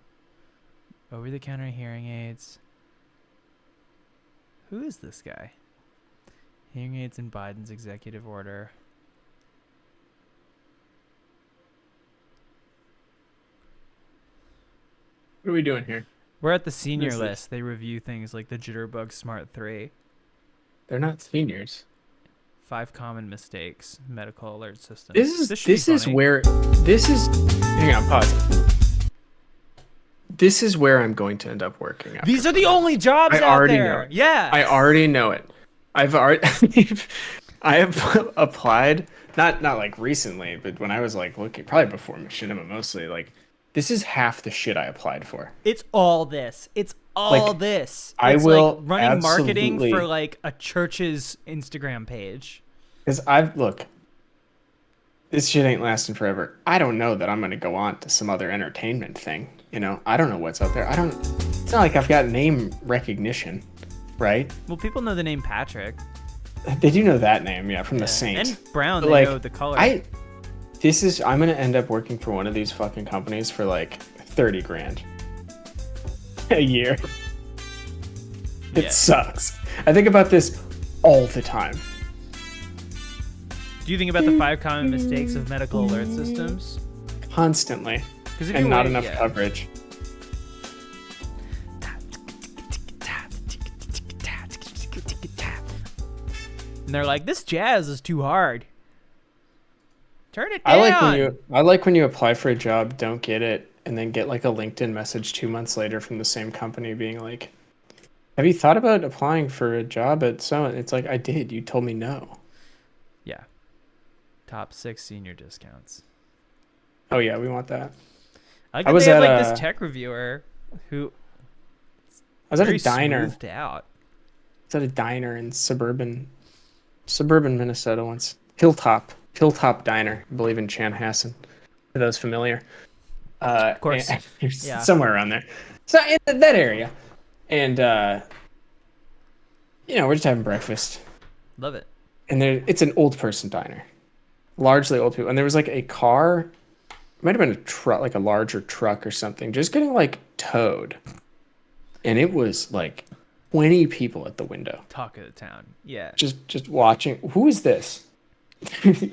Over-the-counter hearing aids. Who is this guy? Hearing aids in Biden's executive order. What are we doing here? We're at the senior What is list. They review things like the Jitterbug Smart 3. They're not seniors. 5 common mistakes. Medical alert system. This is where hang on, pause. This is where I'm going to end up working. These are the only jobs out already there. know it. Yeah. I already know it. I've already I have applied not like recently, but when I was like looking, probably before Machinima mostly, like this is half the shit I applied for. It's all this. It's all this. I It's will like running marketing absolutely- for like a church's Instagram page. Because this shit ain't lasting forever. I don't know that I'm gonna go on to some other entertainment thing. You know, I don't know what's out there. It's not like I've got name recognition, right? Well, people know the name Patrick. They do know that name, yeah, from The Saint. And Brown, But, they like, know the color. I'm gonna end up working for one of these fucking companies for like 30 grand a year. It Yeah. sucks. I think about this all the time. Do you think about the 5 common mistakes of medical alert systems? Constantly. 'Cause if And you not wait- enough yeah. coverage. And they're like, this jazz is too hard. Turn it down. I like when you apply for a job, don't get it, and then get like a LinkedIn message 2 months later from the same company being like, have you thought about applying for a job at so? It's like, I did. You told me no. Yeah. Top 6 senior discounts. Oh yeah, we want that. I like I that was they have at like a- this tech reviewer who I was at a very diner. smoothed out. I was at a diner in suburban Minnesota once. Hilltop Diner. I believe in Chanhassen. For those familiar. Of course. Yeah. Somewhere around there. So in that area. And we're just having breakfast. Love it. And it's an old person diner. Largely old people. And there was like a car, it might have been a truck, like a larger truck or something, just getting like towed. And it was like 20 people at the window. Talk of the town. Yeah. Just watching. Who is this?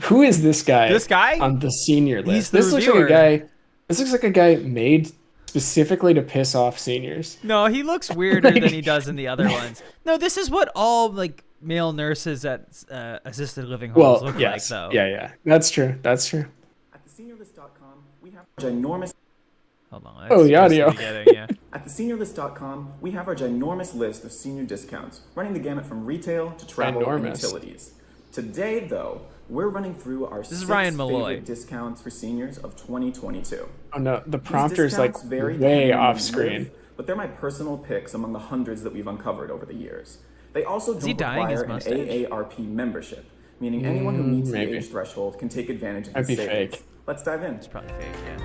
Who is this guy? This guy? On the senior list. He's the This looks like reviewer. a guy. This looks like a guy made specifically to piss off seniors. No, he looks weirder than he does in the other ones. No, this is what all like male nurses at assisted living homes look yes. like, though. Yeah. That's true. That's true. At theseniorlist.com, we have ginormous. Hold on. Oh, the audio. Yeah. At theseniorlist.com, we have our ginormous list of senior discounts, running the gamut from retail to travel and Ginormous. utilities. Today, though, we're running through our is 6 Ryan Malloy. favorite discounts for seniors of 2022. Oh no, the These prompter's like discounts vary way depending on where off you screen. live, but they're my personal picks among the hundreds that we've uncovered over the years. They also Is he don't dyeing his require an mustache? AARP membership, meaning anyone who meets maybe. the age threshold can take advantage of That'd these be savings. fake. Let's dive in. It's probably fake, yeah.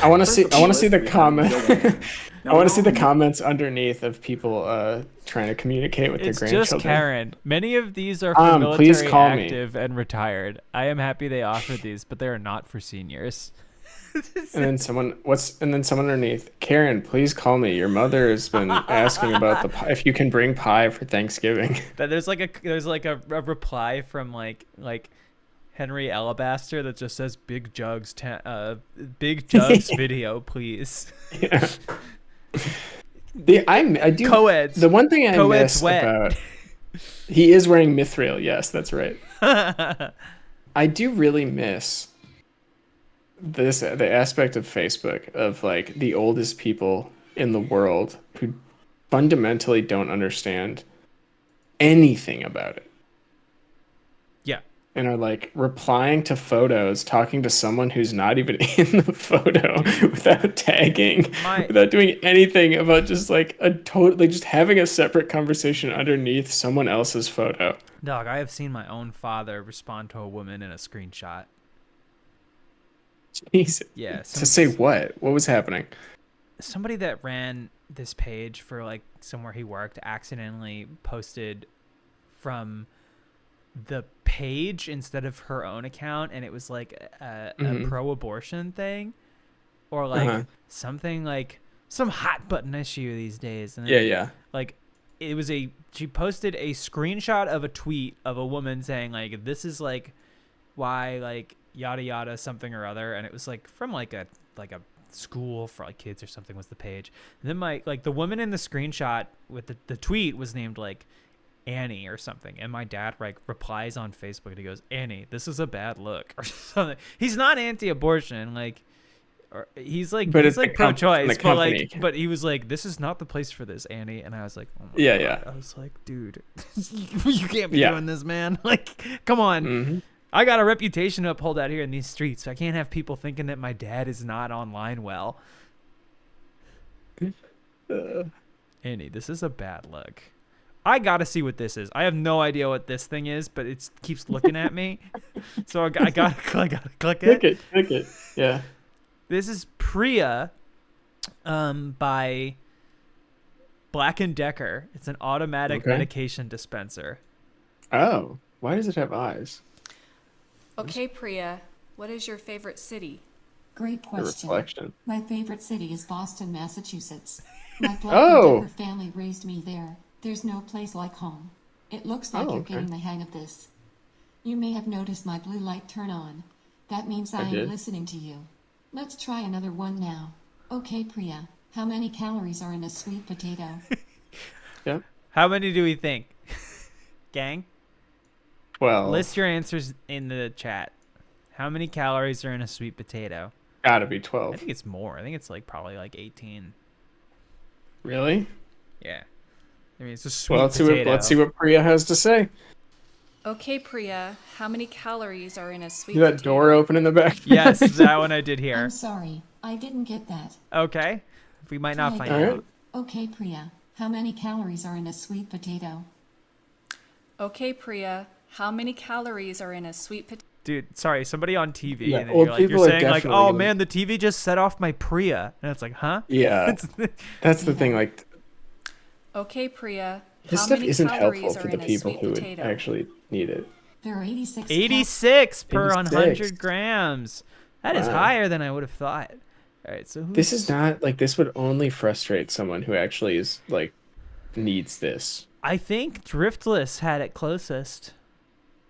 I want to see the list, comment. we have Joanne. I want to see the Now, comments underneath of people trying to communicate with It's their grandchildren. just Karen. Many of these are for military please call me. active and retired. I am happy they offered these, but they are not for seniors. And then someone underneath, Karen, please call me. Your mother has been asking about the pie, if you can bring pie for Thanksgiving. That there's like a reply from like Henry Alabaster that just says big jugs video, please. Yeah. I do. Co-eds. The one thing I Co-eds miss wet. about he is wearing mithril. Yes, that's right. I do really miss the aspect of Facebook of like the oldest people in the world who fundamentally don't understand anything about it. Yeah. And are like replying to photos, talking to someone who's not even in the photo without tagging, without doing anything about just like just having a separate conversation underneath someone else's photo. Dog, I have seen my own father respond to a woman in a screenshot. Jeez. Yeah. To say what? What was happening? Somebody that ran this page for like somewhere he worked accidentally posted from the page instead of her own account, and it was like a pro-abortion thing, or like something like some hot button issue these days. And Yeah. Like, she posted a screenshot of a tweet of a woman saying, like, this is, like, why, like, yada yada something or other. And it was, like, from, like, a school for, like, kids or something was the page. And then the woman in the screenshot with the tweet was named, like, Annie or something. And my dad, like, replies on Facebook and he goes, Annie, this is a bad look or something. He's not anti-abortion, like, or he's like, but he's like pro-choice, but he was like, this is not the place for this, Annie. And I was like, oh my God. Yeah. I was like, dude, you can't be doing this, man. Like, come on. I got a reputation to uphold out here in these streets. So I can't have people thinking that my dad is not online well. Annie, this is a bad look. I gotta see what this is. I have no idea what this thing is, but it keeps looking at me. So I gotta click it. Click it. Yeah. This is Priya by Black & Decker. It's an automatic medication dispenser. Oh, why does it have eyes? Okay, Priya, what is your favorite city? Great question. Reflection. My favorite city is Boston, Massachusetts. My Black & Decker family raised me there. There's no place like home. It looks like you're getting the hang of this. You may have noticed my blue light turn on. That means I am listening to you. Let's try another one now. Okay, Priya, how many calories are in a sweet potato? Yep. How many do we think? Gang? 12. List your answers in the chat. How many calories are in a sweet potato? Gotta be 12. I think it's more. I think it's like probably like 18. Really? Yeah. I mean, it's a sweet potato. Let's see what Priya has to say. Okay, Priya, how many calories are in a sweet potato? That door open in the back? Yes, that one I did hear. I'm sorry, I didn't get that. Okay. We might not find out. Okay, Priya, how many calories are in a sweet potato? Okay, Priya, how many calories are in a sweet potato? Dude, sorry, somebody on TV, Yeah, and then you're saying like, oh gonna... man, the TV just set off my Priya. And it's like, huh? Yeah, that's the thing, like... Okay, Priya, this stuff isn't helpful for the people who would actually need it. There are 86 per 100 grams. That is higher than I would have thought. All right, so this is not like, this would only frustrate someone who actually is like needs this. I think Driftless had it closest.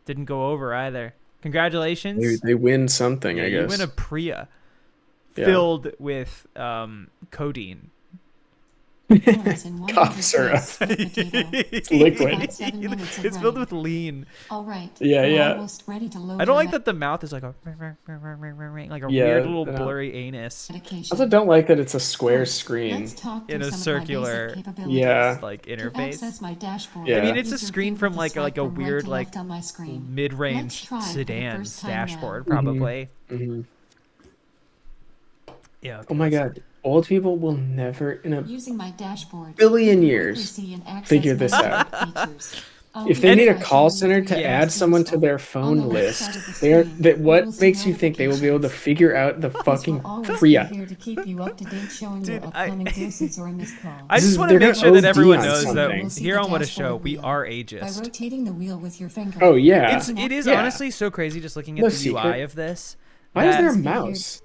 Didn't go over either. Congratulations. They win something, I guess. You win a Priya filled with codeine. Cough syrup. It's liquid. It's filled with lean. All right. Yeah. Almost ready to load. I don't like that the mouth is like a weird little blurry anus. I also don't like that it's a square screen in a circular like interface. Access my dashboard. Yeah. I mean, it's a screen from like a weird like mid-range sedan dashboard probably. Yeah. Oh my God. Old people will never in a using my dashboard billion years figure this out. If they need a call center to add someone to their phone list, what makes you think they will be able to figure out the fucking Priya? Here to keep you up to date, showing your upcoming doses or missed calls. I just want to make sure that everyone knows that here on What a Show, we are ageist. By rotating the wheel with your finger. Oh yeah, it is honestly so crazy just looking at the UI of this. Why is there a mouse?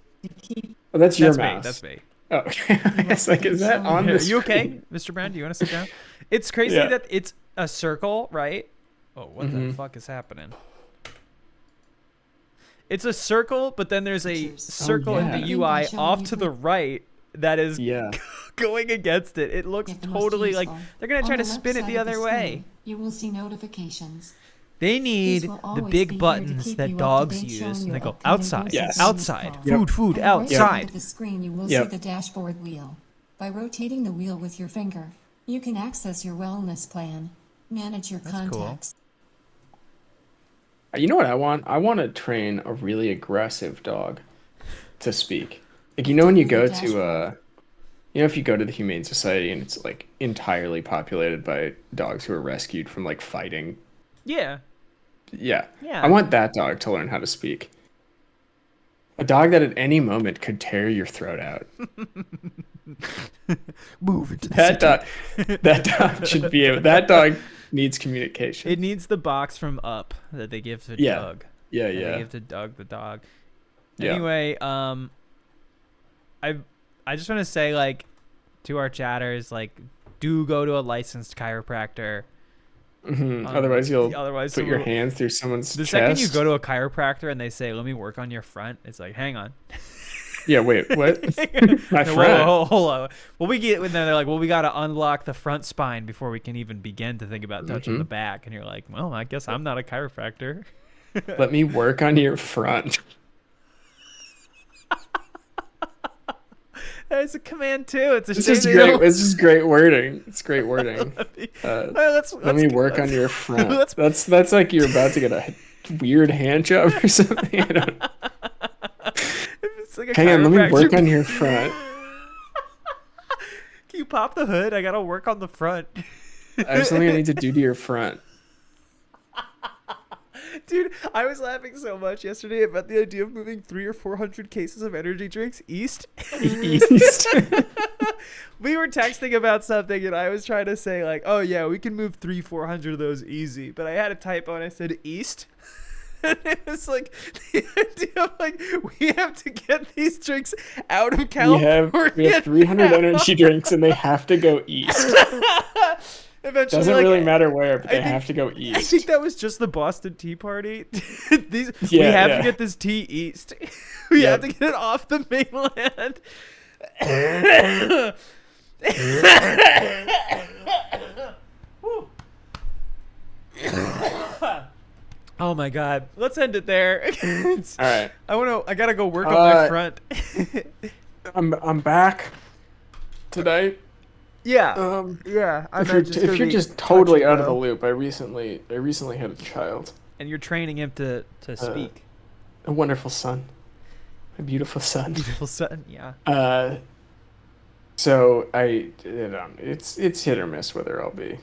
Oh, that's your mouse. That's me. Oh, it's like, is that on this? Are you okay, Mr. Brown? Do you want to sit down? It's crazy that it's a circle, right? Oh, what the fuck is happening? It's a circle, but then there's a circle in the UI off to the right that is going against it. It looks totally like they're going to try to spin it the other way. You will see notifications. They need the big buttons that dogs use, and they go outside, outside, food, outside. The screen, you will see the dashboard wheel. By rotating the wheel with your finger, you can access your wellness plan, manage your contacts. Cool. You know what I want? I want to train a really aggressive dog to speak. Like, you know, when you go to if you go to the Humane Society and it's like entirely populated by dogs who are rescued from like fighting. Yeah. I want that dog to learn how to speak. A dog that at any moment could tear your throat out. Move into that dog. That dog should be able. That dog needs communication. It needs the box from Up that they give to Doug. Yeah. They give to Doug the dog. Anyway, I just want to say, like, to our chatters, like, do go to a licensed chiropractor. Otherwise, you'll put your hands through someone's chest. The second you go to a chiropractor and they say, "Let me work on your front," it's like, hang on. Yeah, wait, what? My No, front. hold on. Well, they're like, well, we got to unlock the front spine before we can even begin to think about touching the back. And you're like, well, I guess I'm not a chiropractor. Let me work on your front. It's a command too. It's a This shame is they great. don't- This is great wording. It's great wording. Let me work on your front. That's like you're about to get a weird hand job or something. I don't know. It's like a Hang on, let me chiropractor. work on your front. Can you pop the hood? I gotta work on the front. There's something I need to do to your front. Dude, I was laughing so much yesterday about the idea of moving 300 or 400 cases of energy drinks east. East. We were texting about something, and I was trying to say, like, oh, yeah, we can move 300-400 of those easy. But I had a typo, and I said east. And it was like the idea of, like, we have to get these drinks out of California. We have 300 energy drinks, and they have to go east. Eventually, Doesn't like, really matter where, but I they think- have to go I east. think that was just the Boston Tea Party. We have Yeah. to get this tea east. We Yep. have to get it off the mainland. Oh my God! Let's end it there. All right. I gotta go work on my front. I'm back today. Yeah. Yeah. If you're just totally out of the loop, I recently had a child. And you're training him to speak. A wonderful son. A beautiful son. Beautiful son. Yeah. So it's hit or miss whether I'll be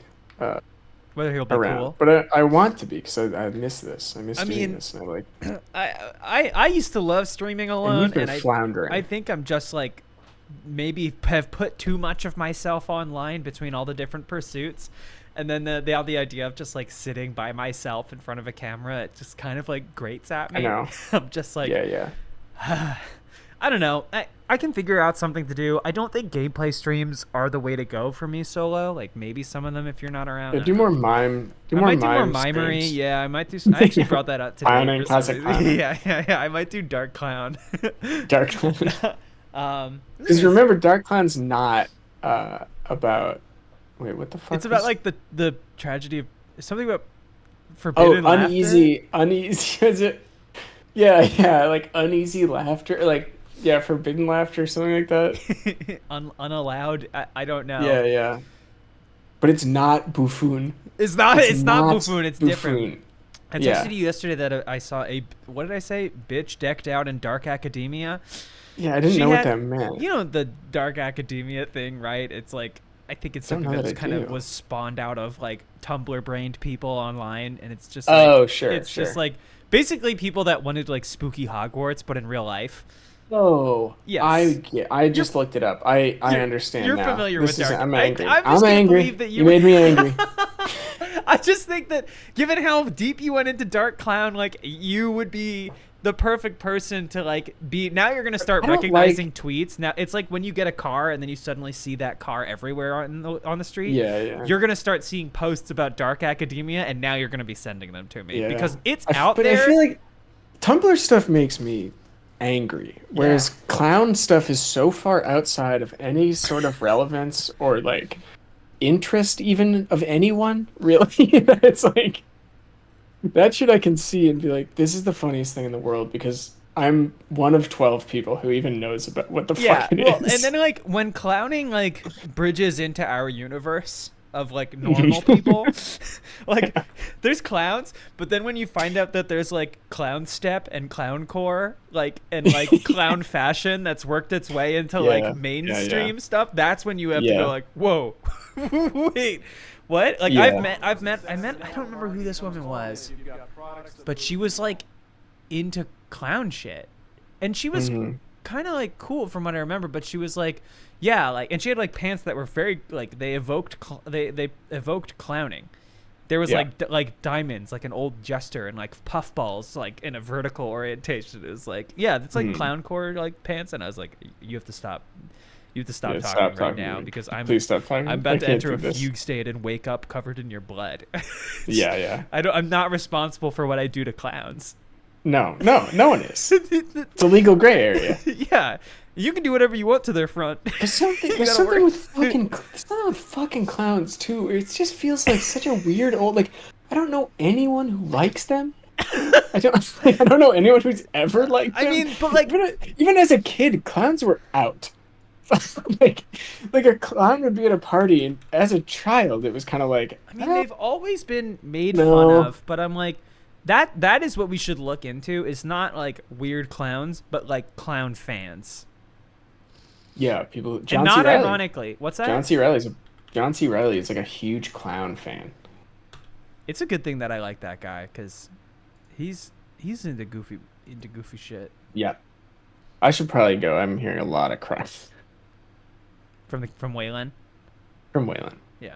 Whether he'll be around, cool. but I want to be because I miss this. I miss doing this. And I used to love streaming alone, you've been floundering. I think I'm just like maybe have put too much of myself online between all the different pursuits, and then the idea of just like sitting by myself in front of a camera, it just kind of like grates at me. I know. I'm just like, yeah. I don't know. I can figure out something to do. I don't think gameplay streams are the way to go for me solo. Like maybe some of them if you're not around. Yeah, do more mime. I might do more mime mimery. streams. Yeah, I might do. I actually brought that up today. Clowning, for classic some clowning. reason. Yeah. I might do Dark Clown. Dark Clown. Because remember, Dark Clown's not about. Wait, what the fuck? It's about was- like the tragedy of something about forbidden laughter. uneasy. Is it? Yeah, like uneasy laughter, like forbidden laughter, something like that. Unallowed. I don't know. Yeah. But it's not buffoon. It's not buffoon. It's different. buffoon. I texted you yesterday that I saw what did I say? Bitch decked out in Dark Academia. Yeah, I didn't know what that meant. You know the Dark Academia thing, right? It's like I think it's Don't something know that that I kind of do. was spawned out of like Tumblr brained people online, and it's just like, it's just like basically people that wanted like spooky Hogwarts, but in real life. Oh, yes. I just looked it up. I understand You're now. familiar This with is- Dark. I'm angry. I'm just I'm gonna angry. believe that you made me angry. I just think that given how deep you went into Dark Clown, like you would be the perfect person to like be. Now you're gonna start I don't recognizing tweets. Now it's like when you get a car and then you suddenly see that car everywhere on the street. Yeah. You're gonna start seeing posts about Dark Academia, and now you're gonna be sending them to me Yeah. because it's But out there. I feel like Tumblr stuff makes me angry, whereas clown stuff is so far outside of any sort of relevance or like interest even of anyone, really. That it's like that shit I can see and be like, this is the funniest thing in the world because I'm one of 12 people who even knows about what the fuck it is. And then like when clowning like bridges into our universe of like normal people, like there's clowns, but then when you find out that there's like clown step and clown core, like and like clown fashion that's worked its way into like mainstream stuff, that's when you have to go like, whoa, wait, what? Like I met I don't remember who this woman was, but she was like into clown shit, and she was kind of like cool from what I remember, but she was like, yeah, like, and she had like pants that were very like they evoked they evoked clowning. There was like diamonds, like an old jester, and like puffballs, like in a vertical orientation. It was like, yeah, that's like clowncore like pants, and I was like, you have to stop. You have to stop Yeah, talking stop right talking to now me. because Please stop talking. I'm I about to can't enter a do this. fugue state and wake up covered in your blood. Yeah. I'm not responsible for what I do to clowns. No one is. It's a legal gray area. Yeah, you can do whatever you want to their front. There's something with fucking clowns too. It just feels like such a weird old like. I don't know anyone who likes them. I don't know anyone who's ever liked them. I mean, but like even as a kid, clowns were out. like a clown would be at a party, and as a child, it was kind of like. I mean, they've always been made fun of, but I'm like, that is what we should look into. Is not like weird clowns, but like clown fans. Yeah, people. And not ironically, what's that? John C. Reilly is like a huge clown fan. It's a good thing that I like that guy because he's into goofy shit. Yeah, I should probably go. I'm hearing a lot of crap from Waylon. From Waylon. Yeah.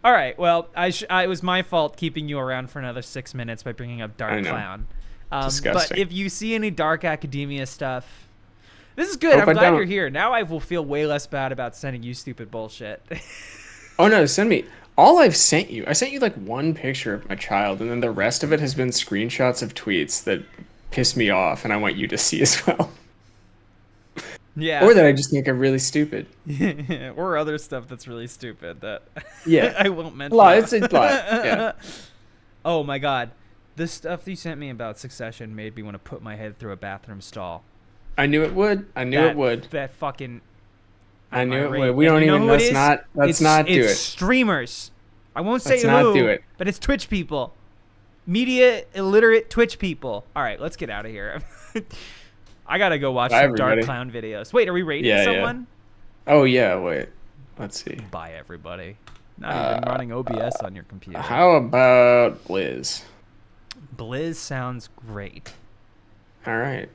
All right. Well, it was my fault keeping you around for another 6 minutes by bringing up Dark Clown. Disgusting. But if you see any Dark Academia stuff, this is good. I'm glad you're here. Now I will feel way less bad about sending you stupid bullshit. Oh no, send me. All I've sent you, I sent you like one picture of my child, and then the rest of it has been screenshots of tweets that piss me off, and I want you to see as well. Yeah. Or that I just think are really stupid. Or other stuff that's really stupid that yeah. I won't mention. It's a lot. Yeah. Oh my god. The stuff you sent me about Succession made me want to put my head through a bathroom stall. I knew it would. That fucking... I knew it would. We don't even. Let's not do it. It's streamers. I won't say who. Let's not do it. But it's Twitch people. Media illiterate Twitch people. All right, let's get out of here. I gotta go watch some Dark Clown videos. Wait, are we rating someone? Yeah. Oh yeah. Wait. Let's see. Bye everybody. Not even running OBS on your computer. How about Blizz? Blizz sounds great. All right.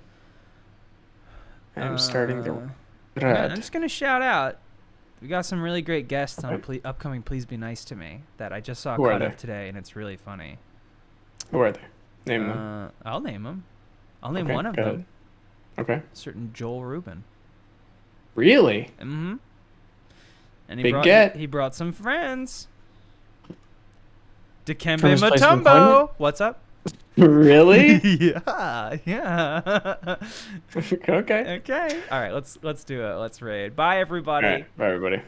I'm starting the. Yeah, I'm just gonna shout out. We got some really great guests on upcoming Please Be Nice to Me that I just saw cut up today, and it's really funny. Who are they? Name them. I'll name them. I'll name one of them. Okay. A certain Joel Rubin. Really? Mm-hmm. And he brought some friends. Dikembe Mutombo. What's up? Really? Yeah. Okay. All right, let's do it. Let's raid. Bye everybody. All right, bye everybody.